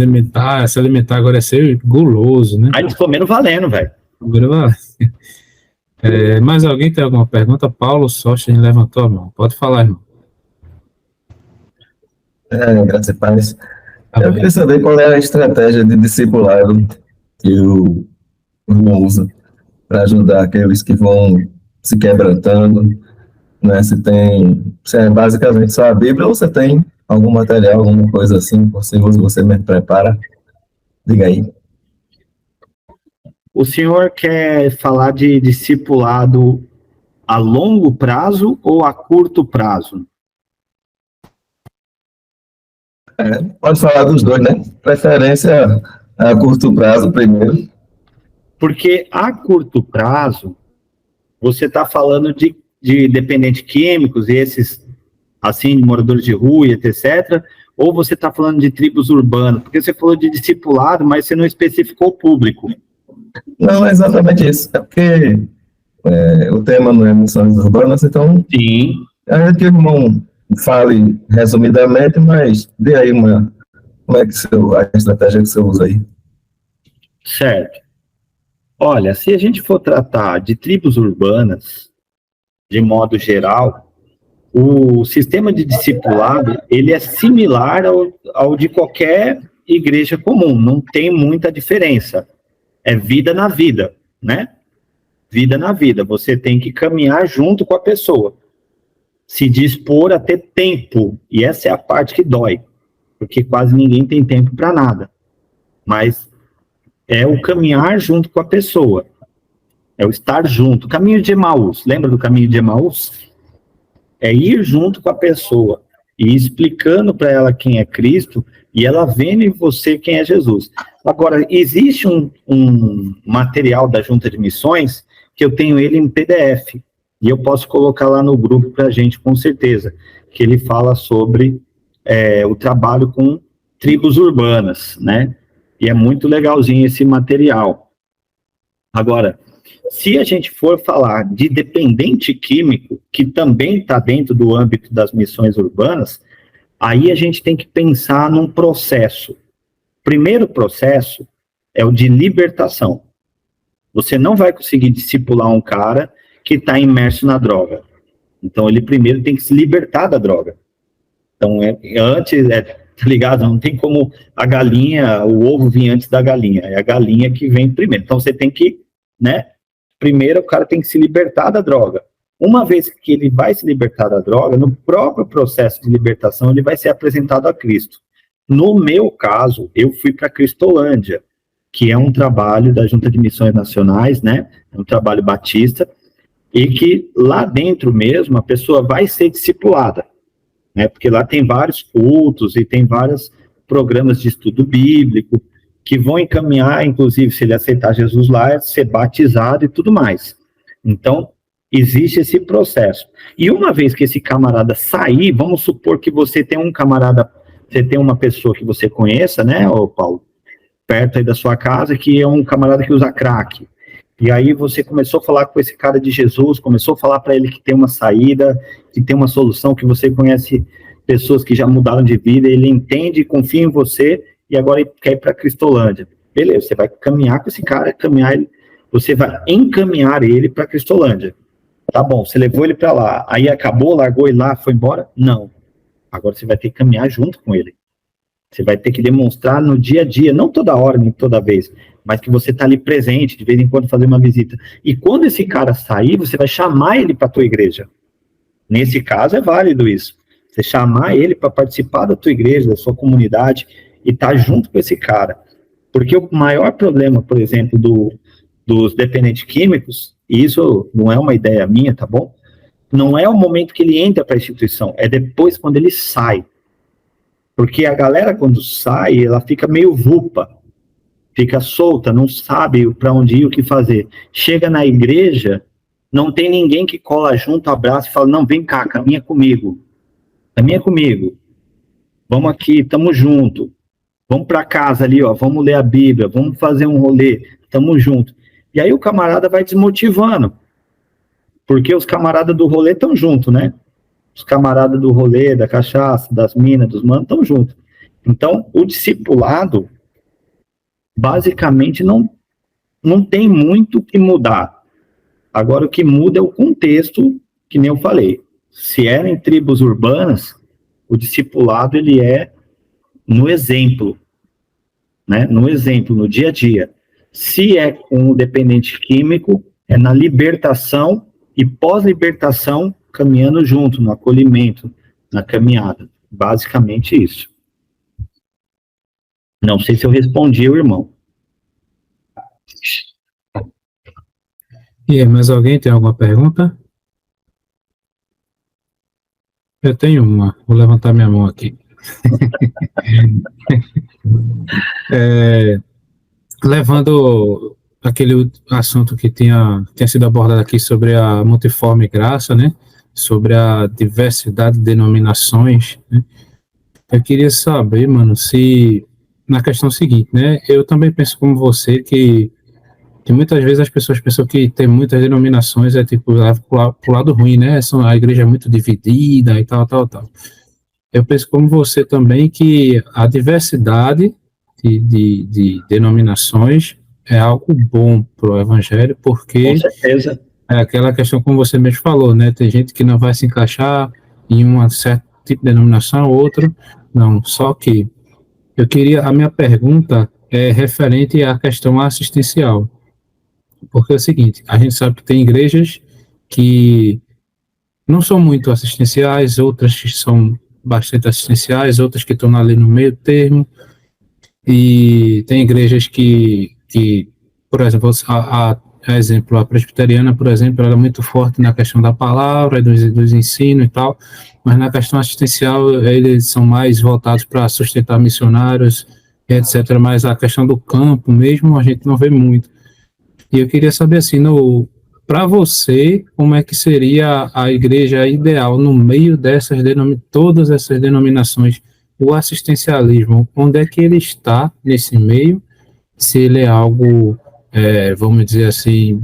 alimentar agora é ser guloso, né? Aí eles comeram valendo, velho. Mais alguém tem alguma pergunta? Paulo Socha levantou a mão. Pode falar, irmão. Graças a Deus. Tá Eu bem. queria saber qual é a estratégia de discipulado que o irmão usa para ajudar aqueles que vão se quebrantando, né? Se é basicamente só a Bíblia ou você tem algum material, alguma coisa assim, você usa, você mesmo prepara? Diga aí. O senhor quer falar de discipulado a longo prazo ou a curto prazo? Pode falar dos dois, né? Preferência a curto prazo primeiro. Porque a curto prazo, você está falando de dependentes químicos e esses, assim, moradores de rua, etc., ou você está falando de tribos urbanas? Porque você falou de discipulado, mas você não especificou o público. Não, é exatamente isso. É porque o tema não é missões urbanas, então Sim. a gente que o irmão fale resumidamente, mas dê aí como é que a estratégia que você usa aí. Certo. Olha, se a gente for tratar de tribos urbanas, de modo geral, o sistema de discipulado, ele é similar ao de qualquer igreja comum, não tem muita diferença. É vida na vida, né? Vida na vida. Você tem que caminhar junto com a pessoa, se dispor a ter tempo, e essa é a parte que dói, porque quase ninguém tem tempo para nada. Mas é o caminhar junto com a pessoa, é o estar junto. Caminho de Emaús, lembra do caminho de Emaús? É ir junto com a pessoa e explicando para ela quem é Cristo e ela vendo em você quem é Jesus. Agora, existe um material da Junta de Missões que eu tenho ele em PDF e eu posso colocar lá no grupo para a gente, com certeza, que ele fala sobre o trabalho com tribos urbanas, né? E é muito legalzinho esse material. Agora, se a gente for falar de dependente químico, que também está dentro do âmbito das missões urbanas, aí a gente tem que pensar num processo. O primeiro processo é o de libertação. Você não vai conseguir discipular um cara que está imerso na droga. Então, ele primeiro tem que se libertar da droga. Então, tá ligado? Não tem como o ovo vir antes da galinha. É a galinha que vem primeiro. Então, você tem que, né? Primeiro, o cara tem que se libertar da droga. Uma vez que ele vai se libertar da droga, no próprio processo de libertação, ele vai ser apresentado a Cristo. No meu caso, eu fui para Cristolândia, que é um trabalho da Junta de Missões Nacionais, né? É um trabalho batista, e que lá dentro mesmo a pessoa vai ser discipulada, né? Porque lá tem vários cultos e tem vários programas de estudo bíblico que vão encaminhar, inclusive, se ele aceitar Jesus lá, ser batizado e tudo mais. Então, existe esse processo. E uma vez que esse camarada sair, vamos supor que você tem uma pessoa que você conheça, né, Paulo, perto aí da sua casa, que é um camarada que usa crack. E aí você começou a falar com esse cara de Jesus, começou a falar para ele que tem uma saída, que tem uma solução, que você conhece pessoas que já mudaram de vida, ele entende, confia em você, e agora ele quer ir para Cristolândia. Beleza, você vai caminhar com esse cara, você vai encaminhar ele para Cristolândia. Tá bom, você levou ele para lá, aí acabou, largou ele lá, foi embora? Não. Agora você vai ter que caminhar junto com ele. Você vai ter que demonstrar no dia a dia, não toda hora, nem toda vez, mas que você está ali presente, de vez em quando fazer uma visita. E quando esse cara sair, você vai chamar ele para a tua igreja. Nesse caso é válido isso. Você chamar ele para participar da tua igreja, da sua comunidade, e estar junto com esse cara. Porque o maior problema, por exemplo, dos dependentes químicos, e isso não é uma ideia minha, tá bom? Não é o momento que ele entra para a instituição, é depois quando ele sai. Porque a galera, quando sai, ela fica meio vulpa, fica solta, não sabe para onde ir, o que fazer. Chega na igreja, não tem ninguém que cola junto, abraça e fala, não, vem cá, caminha comigo. Vamos aqui, tamo junto. Vamos para casa ali, ó, vamos ler a Bíblia, vamos fazer um rolê, tamo junto. E aí o camarada vai desmotivando, porque os camaradas do rolê estão juntos, né? Os camaradas do rolê, da cachaça, das minas, dos manos, estão juntos. Então, o discipulado, basicamente, não tem muito o que mudar. Agora, o que muda é o contexto, que nem eu falei. Se é em tribos urbanas, o discipulado, ele é no exemplo, né? No exemplo, no dia a dia. Se é com o dependente químico, é na libertação e pós-libertação, caminhando junto, no acolhimento, na caminhada. Basicamente isso. Não sei se eu respondi, irmão. E aí, mais alguém tem alguma pergunta? Eu tenho uma, vou levantar minha mão aqui. Levando aquele assunto que tinha sido abordado aqui sobre a multiforme graça, né? Sobre a diversidade de denominações, né? Eu queria saber, mano, se na questão seguinte, né? Eu também penso como você que muitas vezes as pessoas pensam que tem muitas denominações é tipo leva pro lado ruim, né? A igreja é muito dividida e tal. Eu penso como você também que a diversidade de denominações é algo bom para o evangelho, porque Com certeza. é aquela questão como você mesmo falou, né? Tem gente que não vai se encaixar em um certo tipo de denominação, outro não. Só que a minha pergunta é referente à questão assistencial. Porque é o seguinte, a gente sabe que tem igrejas que não são muito assistenciais, outras que são bastante assistenciais, outras que estão ali no meio termo, e tem igrejas que por exemplo, a presbiteriana, por exemplo, ela é muito forte na questão da palavra, dos ensinos e tal, mas na questão assistencial eles são mais voltados para sustentar missionários, etc., mas a questão do campo mesmo a gente não vê muito. E eu queria saber, assim, para você, como é que seria a igreja ideal no meio todas essas denominações, o assistencialismo, onde é que ele está nesse meio, se ele é algo, vamos dizer assim,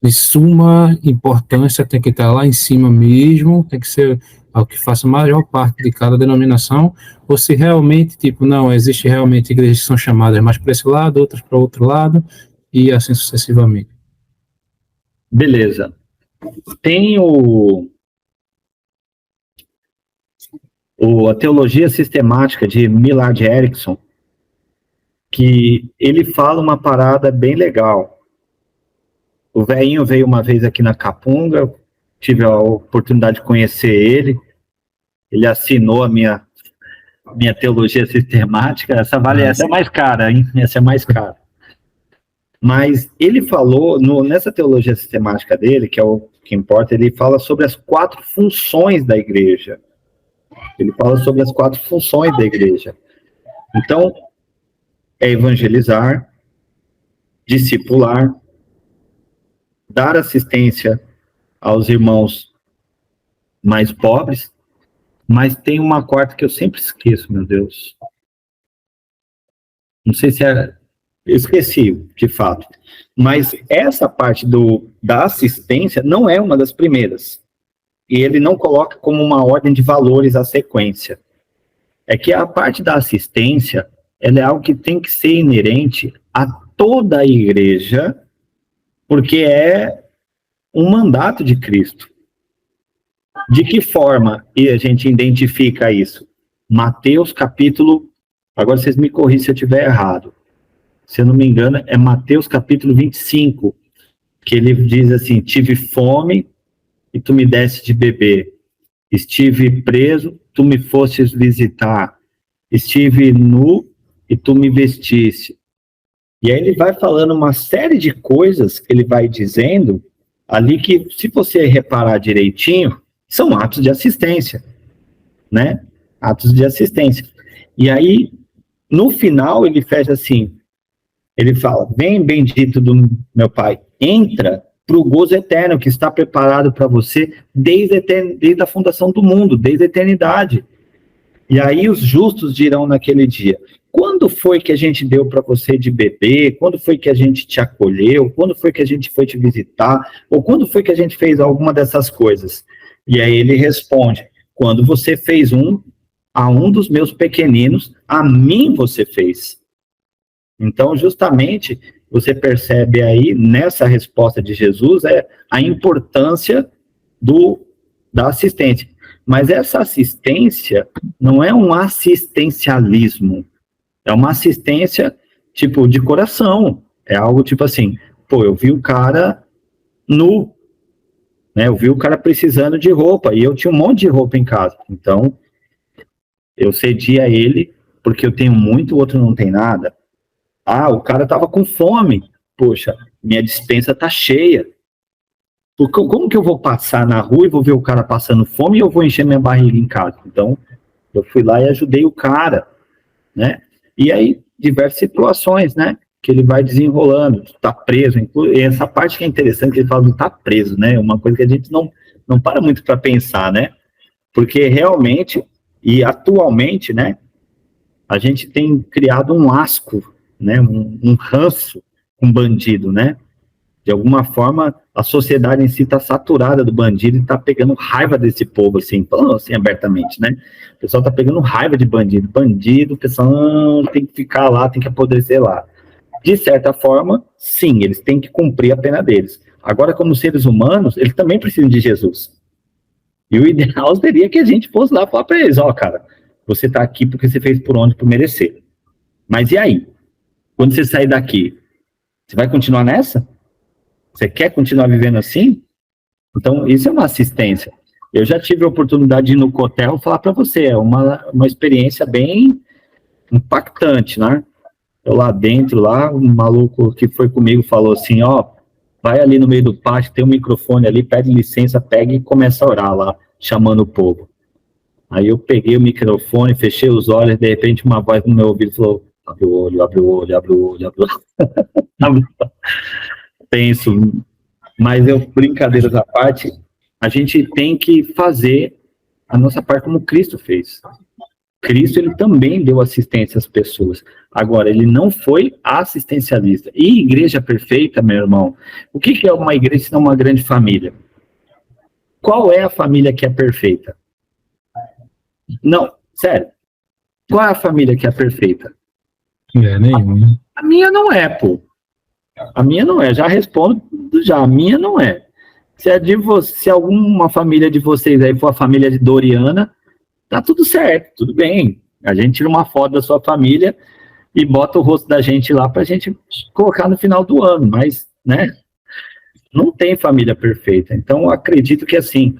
de suma importância, tem que estar lá em cima mesmo, tem que ser algo que faça a maior parte de cada denominação, ou se realmente, tipo, não, existe realmente igrejas que são chamadas mais para esse lado, outras para o outro lado, e assim sucessivamente. Beleza. Tem a teologia sistemática de Millard Erickson, que ele fala uma parada bem legal. O velhinho veio uma vez aqui na Capunga, tive a oportunidade de conhecer ele assinou a minha teologia sistemática, essa é mais cara, hein? Essa é mais cara. Mas ele falou, nessa teologia sistemática dele, que é o que importa, ele fala sobre as 4 funções da igreja. Então, é evangelizar, discipular, dar assistência aos irmãos mais pobres, mas tem uma quarta que eu sempre esqueço, meu Deus. Não sei se é... Eu esqueci, de fato. Mas essa parte da assistência não é uma das primeiras. E ele não coloca como uma ordem de valores a sequência. É que a parte da assistência, ela é algo que tem que ser inerente a toda a igreja, porque é um mandato de Cristo. De que forma a gente identifica isso? Mateus capítulo, Agora vocês me corrigem se eu estiver errado. Se eu não me engano, é Mateus capítulo 25, que ele diz assim: tive fome e tu me deste de beber. Estive preso, tu me fostes visitar. Estive nu e tu me vestiste. E aí ele vai falando uma série de coisas que ele vai dizendo ali que, se você reparar direitinho, são atos de assistência, né? Atos de assistência. E aí, no final, ele fecha assim, ele fala: vem, bendito do meu Pai, entra para o gozo eterno que está preparado para você desde a fundação do mundo, desde a eternidade. E aí os justos dirão naquele dia: quando foi que a gente deu para você de beber? Quando foi que a gente te acolheu? Quando foi que a gente foi te visitar? Ou quando foi que a gente fez alguma dessas coisas? E aí ele responde: quando você fez a um dos meus pequeninos, a mim você fez. Então, justamente, você percebe aí, nessa resposta de Jesus, a importância da assistência. Mas essa assistência não é um assistencialismo, é uma assistência, tipo, de coração. É algo tipo assim: pô, eu vi o cara nu, né? Eu vi o cara precisando de roupa, e eu tinha um monte de roupa em casa. Então, eu cedi a ele, porque eu tenho muito, o outro não tem nada. Ah, o cara tava com fome. Poxa, minha despensa tá cheia. Como que eu vou passar na rua e vou ver o cara passando fome e eu vou encher minha barriga em casa? Então, eu fui lá e ajudei o cara, né? E aí, diversas situações, né? Que ele vai desenrolando, tá preso. E essa parte que é interessante, que ele fala do tá preso, né? Uma coisa que a gente não para muito para pensar, né? Porque realmente, e atualmente, né? A gente tem criado um asco, né? Um ranço com bandido, né? De alguma forma, a sociedade em si está saturada do bandido e está pegando raiva desse povo, assim, falando assim abertamente, né? O pessoal está pegando raiva de bandido. Bandido, o pessoal tem que ficar lá, tem que apodrecer lá. De certa forma, sim, eles têm que cumprir a pena deles. Agora, como seres humanos, eles também precisam de Jesus. E o ideal seria que a gente fosse lá falar para eles: ó, cara, você está aqui porque você fez por onde, por merecer. Mas e aí? Quando você sair daqui, você vai continuar nessa? Você quer continuar vivendo assim? Então, isso é uma assistência. Eu já tive a oportunidade de ir no Cotel falar para você, é uma experiência bem impactante, né? Eu lá dentro, um maluco que foi comigo falou assim: ó, vai ali no meio do pátio, tem um microfone ali, pede licença, pega e começa a orar lá, chamando o povo. Aí eu peguei o microfone, fechei os olhos, de repente uma voz no meu ouvido falou: abre o olho, abre o olho, abre o olho, abre o olho. Penso, mas brincadeiras à parte, a gente tem que fazer a nossa parte como Cristo fez. Cristo, ele também deu assistência às pessoas. Agora, ele não foi assistencialista. E igreja perfeita, meu irmão, o que é uma igreja se não uma grande família? Qual é a família que é perfeita? Não, sério. Qual é a família que é perfeita? Nenhuma. A minha não é, pô. A minha não é, já respondo já, a minha não é. Se alguma família de vocês aí for a família de Doriana, tá tudo certo, tudo bem. A gente tira uma foto da sua família e bota o rosto da gente lá pra gente colocar no final do ano, mas, né, não tem família perfeita. Então, eu acredito que, assim,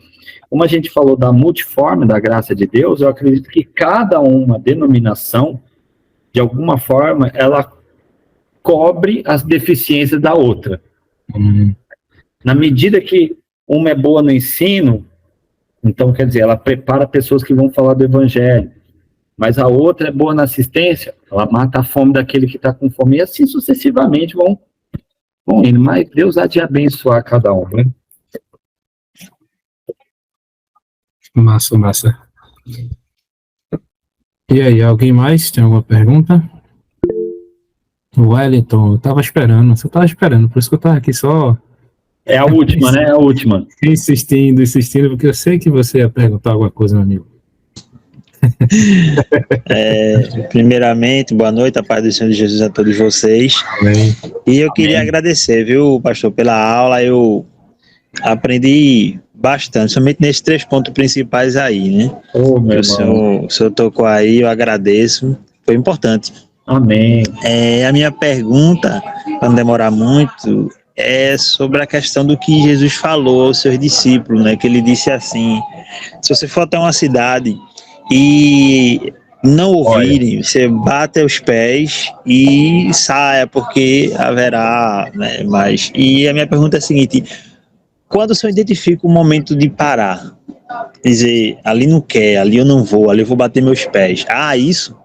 como a gente falou da multiforme da graça de Deus, eu acredito que cada uma denominação, de alguma forma, ela cobre as deficiências da outra. Na medida que uma é boa no ensino, então, quer dizer, ela prepara pessoas que vão falar do evangelho, mas a outra é boa na assistência, ela mata a fome daquele que está com fome, e assim sucessivamente vão indo. Mas Deus há de abençoar cada um, né? Massa. E aí, alguém mais? Tem alguma pergunta? Wellington, você estava esperando, por isso que eu estava aqui só... É a última, né? É a última. Insistindo, porque eu sei que você ia perguntar alguma coisa, meu amigo. Primeiramente, boa noite, a paz do Senhor Jesus a todos vocês. Amém. E eu queria agradecer, viu, pastor, pela aula. Eu aprendi bastante, somente nesses 3 pontos principais aí, né? Meu o senhor tocou aí, eu agradeço. Foi importante. Amém. A minha pergunta, para não demorar muito, é sobre a questão do que Jesus falou aos seus discípulos, né? Que ele disse assim: se você for até uma cidade e não ouvirem, você bate os pés e saia, porque haverá, né, mais. E a minha pergunta é a seguinte: quando o senhor identifica o momento de parar, dizer, ali não quer, ali eu não vou, ali eu vou bater meus pés. Isso?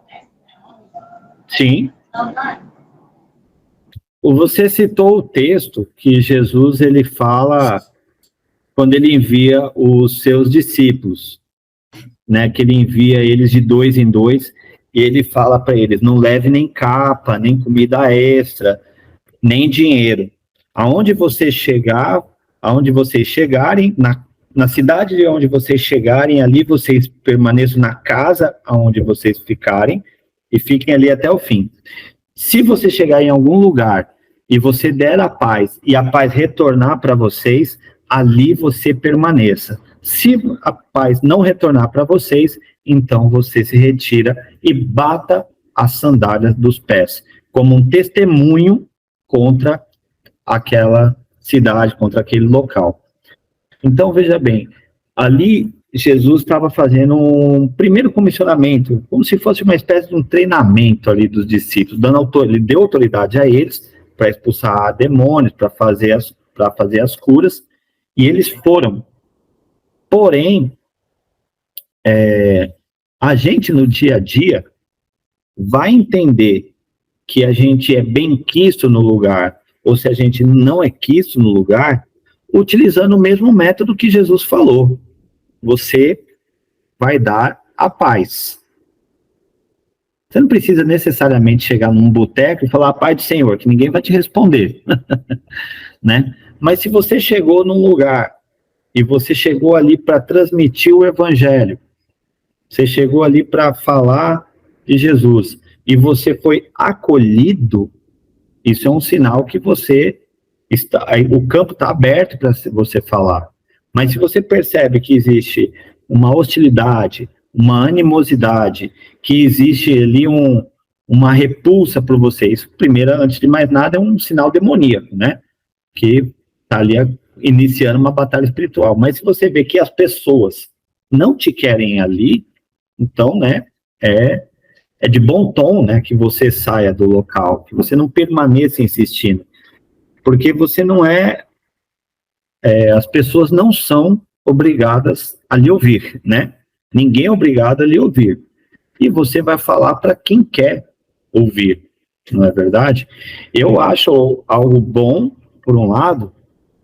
Sim. Você citou o texto que Jesus ele fala quando ele envia os seus discípulos, né? Que ele envia eles de 2 em 2 e ele fala para eles: não leve nem capa, nem comida extra, nem dinheiro. Aonde vocês chegarem, na cidade de onde vocês chegarem, ali vocês permaneçam na casa aonde vocês ficarem e fiquem ali até o fim. Se você chegar em algum lugar e você der a paz e a paz retornar para vocês, ali você permaneça. Se a paz não retornar para vocês, então você se retira e bata as sandálias dos pés, como um testemunho contra aquela cidade, contra aquele local. Então, veja bem, ali Jesus estava fazendo um primeiro comissionamento, como se fosse uma espécie de um treinamento ali dos discípulos, ele deu autoridade a eles para expulsar demônios, para fazer as curas, e eles foram. Porém, a gente no dia a dia vai entender que a gente é bem quisto no lugar, ou se a gente não é quisto no lugar, utilizando o mesmo método que Jesus falou. Você vai dar a paz. Você não precisa necessariamente chegar num boteco e falar a paz do Senhor, que ninguém vai te responder. Né? Mas se você chegou num lugar e você chegou ali para transmitir o evangelho, você chegou ali para falar de Jesus e você foi acolhido, isso é um sinal que o campo está aberto para você falar. Mas se você percebe que existe uma hostilidade, uma animosidade, que existe ali uma repulsa por você, isso, primeiro, antes de mais nada, é um sinal demoníaco, né? Que está ali iniciando uma batalha espiritual. Mas se você vê que as pessoas não te querem ali, então, né, é de bom tom, né, que você saia do local, que você não permaneça insistindo. Porque você não as pessoas não são obrigadas a lhe ouvir, né? Ninguém é obrigado a lhe ouvir. E você vai falar para quem quer ouvir, não é verdade? Eu acho algo bom, por um lado,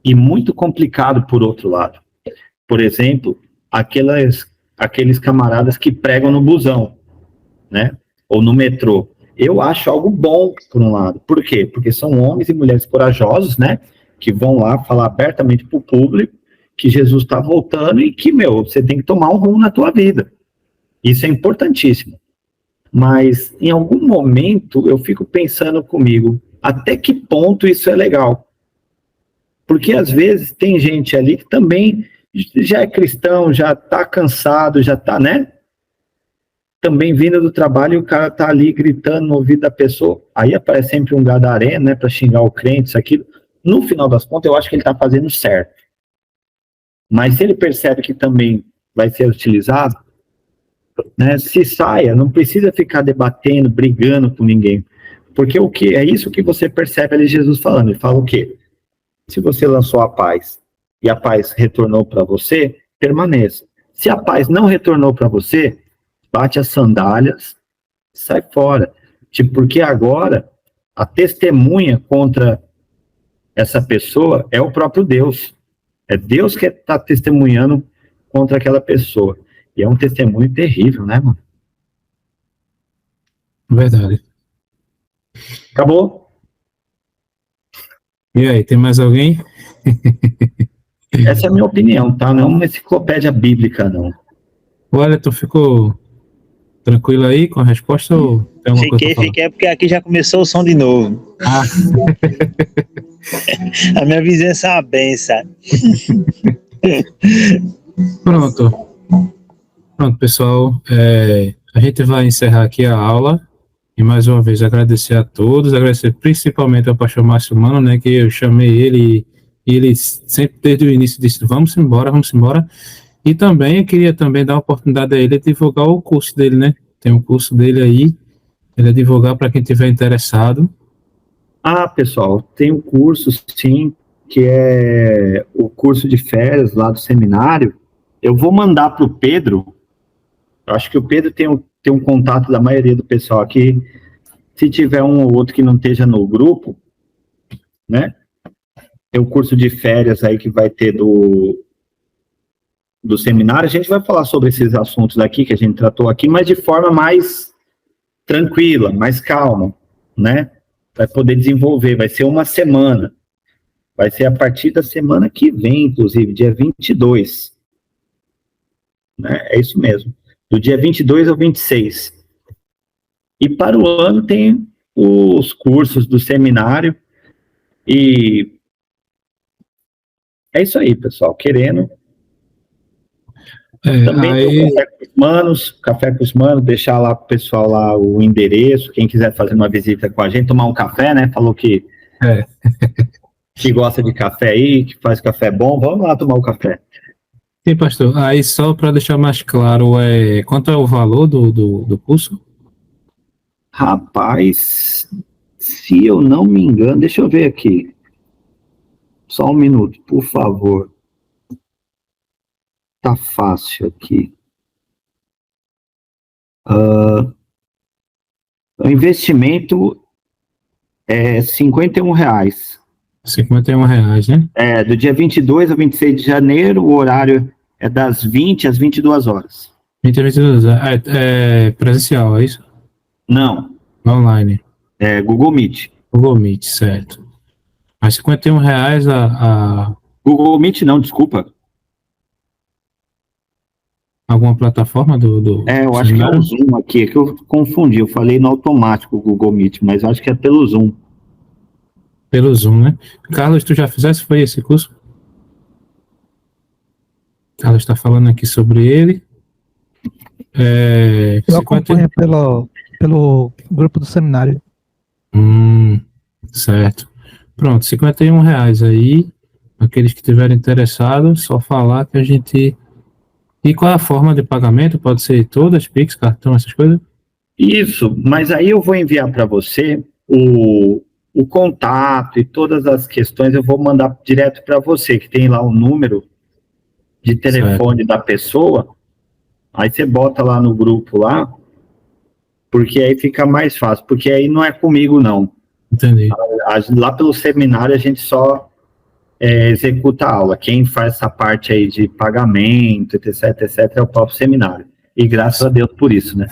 e muito complicado, por outro lado. Por exemplo, aqueles camaradas que pregam no busão, né? Ou no metrô. Eu acho algo bom, por um lado. Por quê? Porque são homens e mulheres corajosos, né? Que vão lá falar abertamente para o público que Jesus está voltando e que, você tem que tomar um rumo na tua vida. Isso é importantíssimo. Mas, em algum momento, eu fico pensando comigo, até que ponto isso é legal? Porque, às vezes, tem gente ali que também já é cristão, já está cansado, já está, né? Também vindo do trabalho e o cara tá ali gritando no ouvido da pessoa. Aí aparece sempre um gadareno, né, para xingar o crente, isso, aquilo. No final das contas, eu acho que ele está fazendo certo. Mas se ele percebe que também vai ser utilizado, né, se saia, não precisa ficar debatendo, brigando com ninguém. Porque é isso que você percebe ali Jesus falando. Ele fala o quê? Se você lançou a paz e a paz retornou para você, permaneça. Se a paz não retornou para você, bate as sandálias, sai fora. Porque agora a testemunha contra essa pessoa é o próprio Deus. É Deus que está testemunhando contra aquela pessoa. E é um testemunho terrível, né, mano? Verdade. Acabou? E aí, tem mais alguém? Essa é a minha opinião, tá? Não é uma enciclopédia bíblica, não. Olha, tu ficou tranquilo aí com a resposta ou tem alguma coisa pra falar? Fiquei, porque aqui já começou o som de novo. A minha vizinhança é uma benção. Pronto, pessoal. A gente vai encerrar aqui a aula. E mais uma vez agradecer a todos, agradecer principalmente ao pastor Márcio Mano, né, que eu chamei ele e ele sempre desde o início disse, vamos embora. E também eu queria também dar a oportunidade a ele de divulgar o curso dele, né? Tem um curso dele aí, ele é divulgar para quem tiver interessado. Ah, pessoal, tem um curso, sim, que é o curso de férias lá do seminário. Eu vou mandar para o Pedro. Eu acho que o Pedro tem um contato da maioria do pessoal aqui. Se tiver um ou outro que não esteja no grupo, né? Tem o curso de férias aí que vai ter do seminário. A gente vai falar sobre esses assuntos aqui que a gente tratou aqui, mas de forma mais tranquila, mais calma, né? Vai poder desenvolver, vai ser uma semana. Vai ser a partir da semana que vem, inclusive, dia 22. Né? É isso mesmo. Do dia 22 ao 26. E para o ano tem os cursos do seminário. E é isso aí, pessoal. Querendo. Também tem o Café com os Manos, deixar lá pro pessoal lá o endereço, quem quiser fazer uma visita com a gente, tomar um café, né? Falou que que gosta de café aí, que faz café bom, vamos lá tomar o café. Sim, pastor. Aí só para deixar mais claro, quanto é o valor do curso? Rapaz, se eu não me engano, deixa eu ver aqui. Só um minuto, por favor. Tá fácil aqui. O investimento é R$51. R$51, né? Do dia 22 a 26 de janeiro, o horário é das 20 às 22 horas. 20 a 22 horas. É presencial, é isso? Não. Online. É Google Meet. Google Meet, certo. Mas R$51 a... Google Meet não, desculpa. Alguma plataforma do eu acho que é o Zoom aqui, é que eu confundi, eu falei no automático o Google Meet, mas eu acho que é pelo Zoom. Pelo Zoom, né? Carlos, tu já fizesse, foi esse curso? Carlos está falando aqui sobre ele. Eu acompanho pelo grupo do seminário. Certo. Pronto, R$51 aí. Aqueles que estiverem interessados, só falar que a gente... E qual é a forma de pagamento? Pode ser todas, Pix, cartão, essas coisas? Isso, mas aí eu vou enviar para você o contato e todas as questões, eu vou mandar direto para você, que tem lá o número de telefone da pessoa, aí você bota lá no grupo lá, porque aí fica mais fácil, porque aí não é comigo não. Entendi. Lá pelo seminário a gente só executa a aula, quem faz essa parte aí de pagamento, etc, é o próprio seminário. E graças a Deus por isso, né?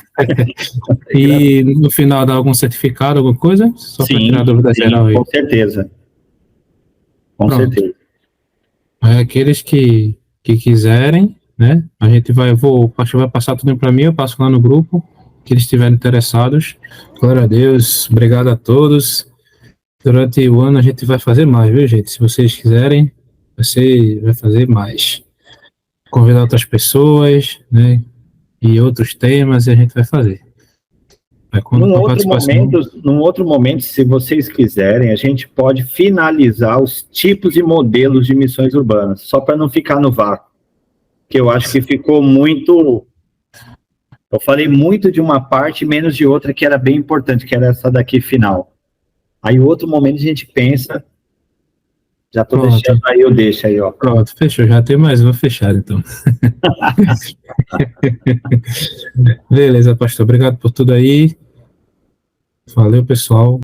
E no final dá algum certificado, alguma coisa? Só para tirar a dúvida geral aí. Com certeza. Com certeza. Aqueles que quiserem, né? A gente o pastor vai passar tudo para mim, eu passo lá no grupo, que eles estiverem interessados. Glória a Deus, obrigado a todos. Durante o ano a gente vai fazer mais, viu, gente? Se vocês quiserem, você vai fazer mais. Convidar Outras pessoas, e outros temas, e a gente vai fazer. Num outro momento, se vocês quiserem, a gente pode finalizar os tipos e modelos de missões urbanas, só para não ficar no vácuo. Que eu acho que ficou muito... Eu falei muito de uma parte, menos de outra, que era bem importante, que era essa daqui final. Aí, outro momento, a gente pensa... Já tô deixando aí, eu deixo aí, ó. Pronto, fechou. Já tem mais uma fechada, então. Beleza, pastor. Obrigado por tudo aí. Valeu, pessoal.